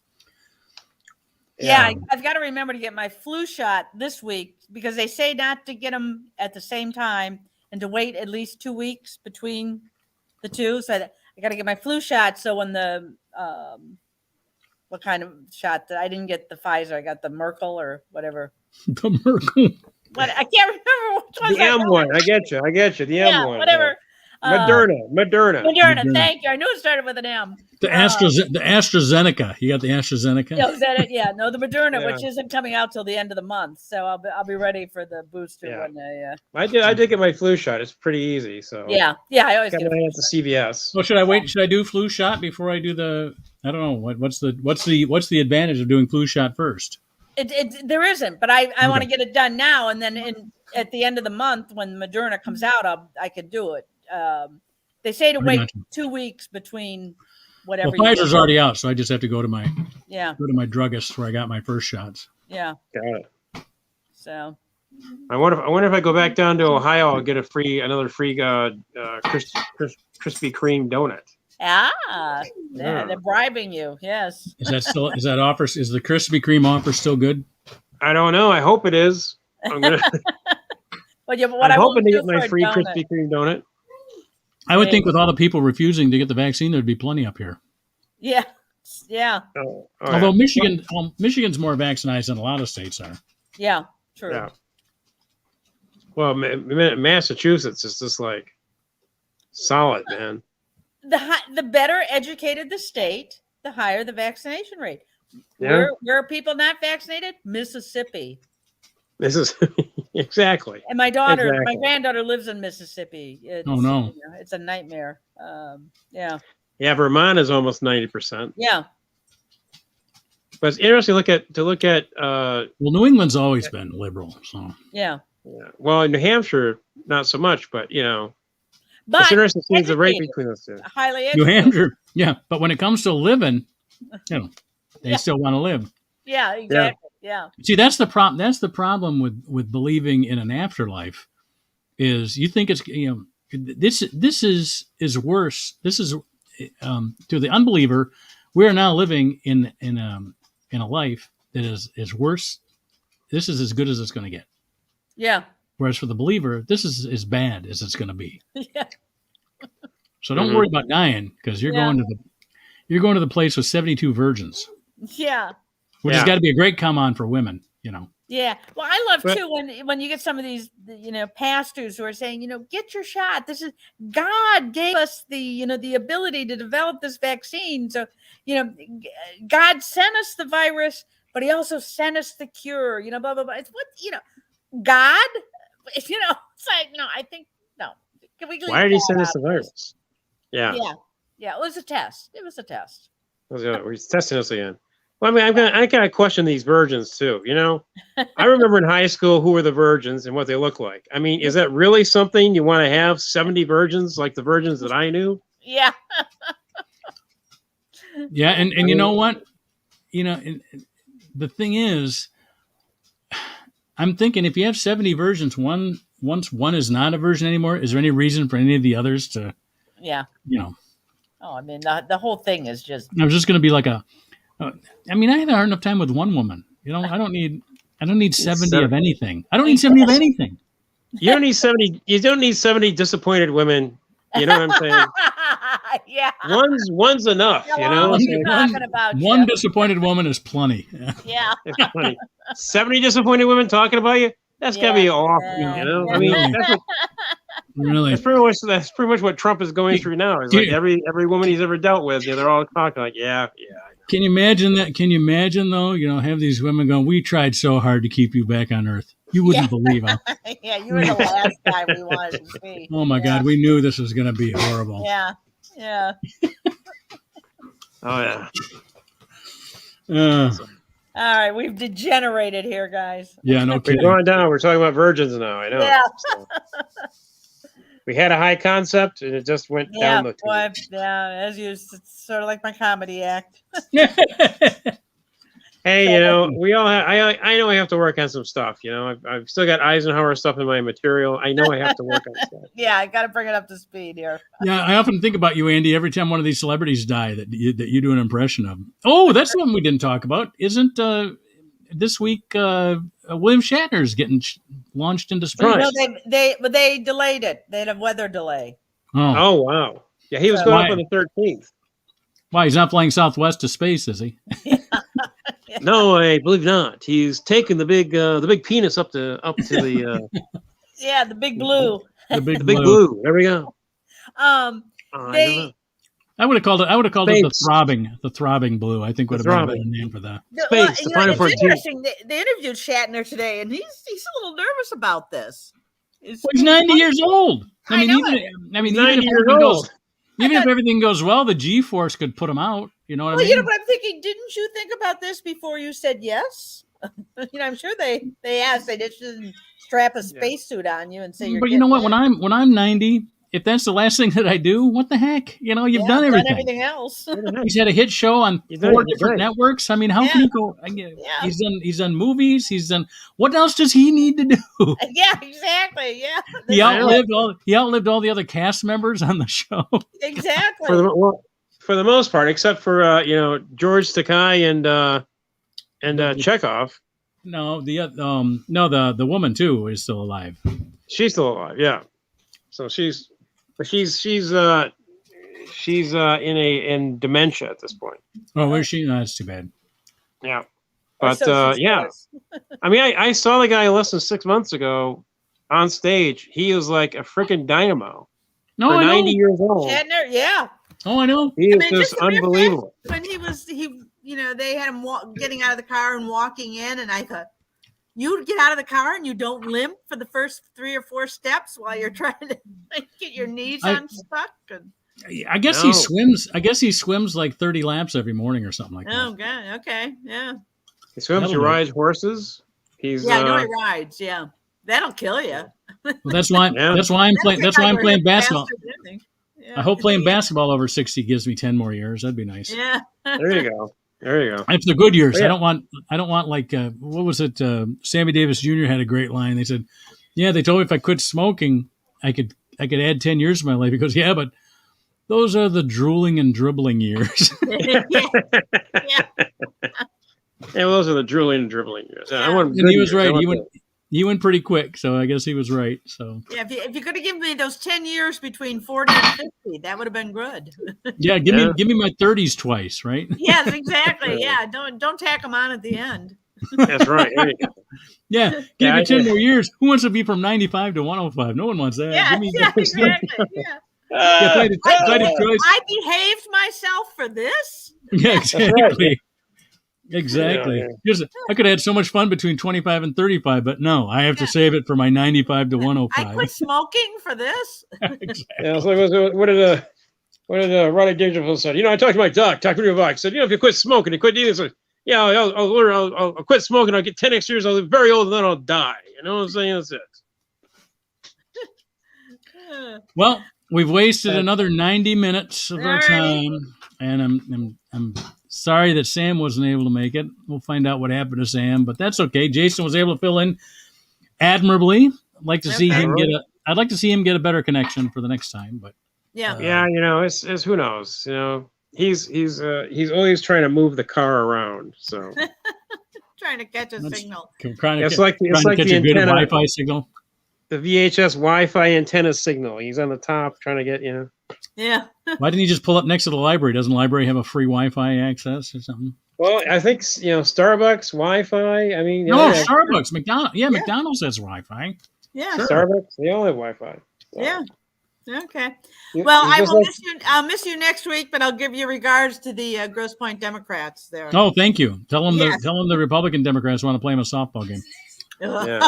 Yeah, I've got to remember to get my flu shot this week because they say not to get them at the same time and to wait at least 2 weeks between the two. So I got to get my flu shot. So when the what kind of shot? I didn't get the Pfizer. I got the Merkel or whatever. The Merkel. But I can't remember which one. The M one. I get you. The M one. Whatever. Moderna. Thank you. I knew it started with an M. The AstraZeneca. You got the AstraZeneca? Yeah, is that it? Yeah. No, the Moderna, which isn't coming out till the end of the month. So I'll be ready for the booster when I did get my flu shot. It's pretty easy. So yeah. I always get it at the CVS. Well, should I wait? Should I do flu shot before I do the? I don't know. What's the advantage of doing flu shot first? There isn't, but I want to get it done now, and then at the end of the month when Moderna comes out, I could do it. They say to wait 2 weeks between whatever. Well, Pfizer's already out, so I just have to go to my druggist where I got my first shots. Yeah. Got it. So. I wonder if I go back down to Ohio, I'll get another free Krispy Kreme donut. They're bribing you. Yes. Is that the Krispy Kreme offer still good? I don't know. I hope it is. I'm gonna. I'm hoping to get my free Krispy Kreme donut. I would think with all the people refusing to get the vaccine, there'd be plenty up here. Yeah. Yeah. Although Michigan's more vaccinated than a lot of states are. Yeah. True. Yeah. Well, Massachusetts is just like solid, man. The better educated the state, the higher the vaccination rate. Yeah. Where are people not vaccinated? Mississippi. This is exactly. And my granddaughter lives in Mississippi. It's a nightmare. Yeah. Yeah, Vermont is almost 90%. Yeah. But it's interesting to look at. Well, New England's always been liberal, so. Yeah. Well, in New Hampshire, not so much, but But it's interesting to see the rate between those two. Highly educated. New Hampshire, yeah, but when it comes to living, they still want to live. Yeah, exactly. Yeah. See, that's the problem. That's the problem with believing in an afterlife. Is you think it's this is worse. This is to the unbeliever. We are now living in a life that is worse. This is as good as it's going to get. Yeah. Whereas for the believer, this is as bad as it's going to be. Yeah. So don't worry about dying because you're going to the place with 72 virgins. Yeah. Which has got to be a great come on for women, Yeah. Well, I love too when you get some of these, pastors who are saying, get your shot. This is God gave us the ability to develop this vaccine. So, God sent us the virus, but he also sent us the cure, blah, blah, blah. It's God, it's like, no, I think, no. Can we Why did he send us the virus? Yeah. Yeah. Yeah. It was a test. He's testing us again. Well, I mean, I kind of question these virgins too. I remember in high school who were the virgins and what they look like. I mean, is that really something you want to have 70 virgins like the virgins that I knew? Yeah. Yeah, and you know what? The thing is, I'm thinking if you have 70 virgins, once one is not a virgin anymore, is there any reason for any of the others to? Yeah. Oh, I mean, the whole thing is just. I was just going to be like I had a hard enough time with one woman. I don't need 70 of anything. I don't need 70 of anything. You don't need 70. You don't need 70 disappointed women. You know what I'm saying? Yeah. One's enough. One disappointed woman is plenty. Yeah. It's funny. 70 disappointed women talking about you. That's gotta be awful. I mean, really. That's pretty much what Trump is going through now. It's like every woman he's ever dealt with, they're all talking like, yeah. Can you imagine that? Can you imagine though? Have these women going, "We tried so hard to keep you back on Earth. You wouldn't believe it." Yeah, you were the last guy we wanted to see. Oh my God, we knew this was going to be horrible. Yeah, yeah. Oh yeah. All right, we've degenerated here, guys. Yeah, no kidding. We're going down. We're talking about virgins now. I know. Yeah. So, we had a high concept, and it just went down the tube. Yeah, as you, it's sort of like my comedy act. Hey, we all have. I know I have to work on some stuff. I've still got Eisenhower stuff in my material. I know I have to work on stuff. Yeah, I got to bring it up to speed here. Yeah, I often think about you, Andy. Every time one of these celebrities die, that you do an impression of them. Oh, that's the one we didn't talk about. Isn't this week, William Shatner's getting launched into space. Right. No, they delayed it. They had a weather delay. Oh wow. Yeah, he was going up on the 13th. Why, he's not flying Southwest to space, is he? No, I believe not. He's taking the big penis up to the Yeah, the big blue. The big blue. There we go. They I would have called it Space. the throbbing blue. I think would have been a better name for that. Space, the final it's frontier. interesting. They interviewed Shatner today, and he's a little nervous about this. He's 90 years old. I know Even if everything goes well, the G-force could put him out. You know what I mean? You know, but I'm thinking, didn't you think about this before you said yes? I'm sure they asked. They didn't strap a spacesuit on you and say you're. But you know what? When I'm 90, if that's the last thing that I do, what the heck? You've done everything. Done everything else. He's had a hit show on 4 different networks. I mean, how can he go? He's done movies. He's done. What else does he need to do? Yeah, exactly. Yeah. He outlived all the other cast members on the show. Exactly. For the most part, except for George Takei and Chekhov. No, the woman too is still alive. She's still alive. Yeah. So she's in dementia at this point. Oh, where's she? No, that's too bad. Yeah. But I mean, I saw the guy less than 6 months ago on stage. He was like a freaking dynamo. No, for I know. 90 years old. Shatner, yeah. Oh, I know. He is just unbelievable. When they had him getting out of the car and walking in, and I thought, you get out of the car and you don't limp for the first 3 or 4 steps while you're trying to get your knees unstuck. I guess he swims. I guess he swims like 30 laps every morning or something like that. Oh God. Okay. Yeah. He swims. He rides horses. I know he rides. Yeah, that'll kill you. Well, that's why I'm playing. That's why I'm playing basketball. Yeah. I hope playing basketball over 60 gives me 10 more years. That'd be nice. Yeah. There you go. It's the good years. Yeah. I don't want like what was it? Sammy Davis Jr. had a great line. They said, "Yeah, they told me if I quit smoking, I could add 10 years to my life." He goes, "Yeah, but those are the drooling and dribbling years." Yeah. Yeah, well, those are the drooling and dribbling years. Yeah. And he was right. He went pretty quick, so I guess he was right. So yeah, if you could have given me those 10 years between 40 and 50, that would have been good. Yeah, give me my 30s twice, right? Yes, exactly. Yeah, don't tack them on at the end. That's right. There you go. Yeah, give me 10 more years. Who wants to be from 95 to 105? No one wants that. Yeah, exactly. Yeah. I behaved myself for this. Yeah, exactly. Exactly. Yeah. I could have had so much fun between 25 and 35, but no, I have to save it for my 95 to 105. I quit smoking for this. Exactly. Yeah, so what did Rodney Dangerfield said? I talked to my doc, talked to my doc, said, if you quit smoking, you quit eating, so, yeah, I'll quit smoking, I'll get 10 extra years, I'll live very old, and then I'll die. You know what I'm saying? That's it. Well, we've wasted another 90 minutes of our time, and I'm sorry that Sam wasn't able to make it. We'll find out what happened to Sam, but that's okay. Jason was able to fill in admirably. I'd like to see him get a better connection for the next time. But it's who knows. He's always trying to move the car around. So trying to catch a signal. It's like the good antenna, Wi-Fi signal. The VHS Wi-Fi antenna signal. He's on the top trying to get Yeah. Why didn't he just pull up next to the library? Doesn't the library have a free Wi-Fi access or something? Well, I think Starbucks Wi-Fi. I mean, Starbucks, McDonald's. Yeah, McDonald's has Wi-Fi. Yeah, sure. Starbucks. They all have Wi-Fi. So. Yeah. Okay. Well, I'll miss you next week, but I'll give you regards to the Grosse Pointe Democrats there. Oh, thank you. Tell them the Republican Democrats want to play them a softball game. Yeah.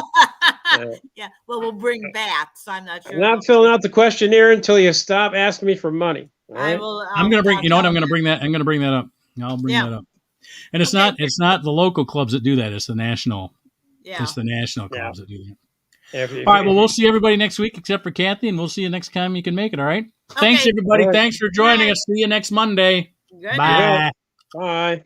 Yeah. Well, we'll bring bats. I'm not sure. I'm not filling out the questionnaire until you stop asking me for money. Right? I will. I'm going to bring. You know what? I'm going to bring that. I'm going to bring that up. I'll bring that up. And it's not the local clubs that do that. It's the national. Yeah. It's the national clubs that do that. All right. Well, we'll see everybody next week, except for Kathy, and we'll see you next time you can make it. All right. Okay. Thanks, everybody. Right. Thanks for joining us. See you next Monday. Good. Bye. Bye.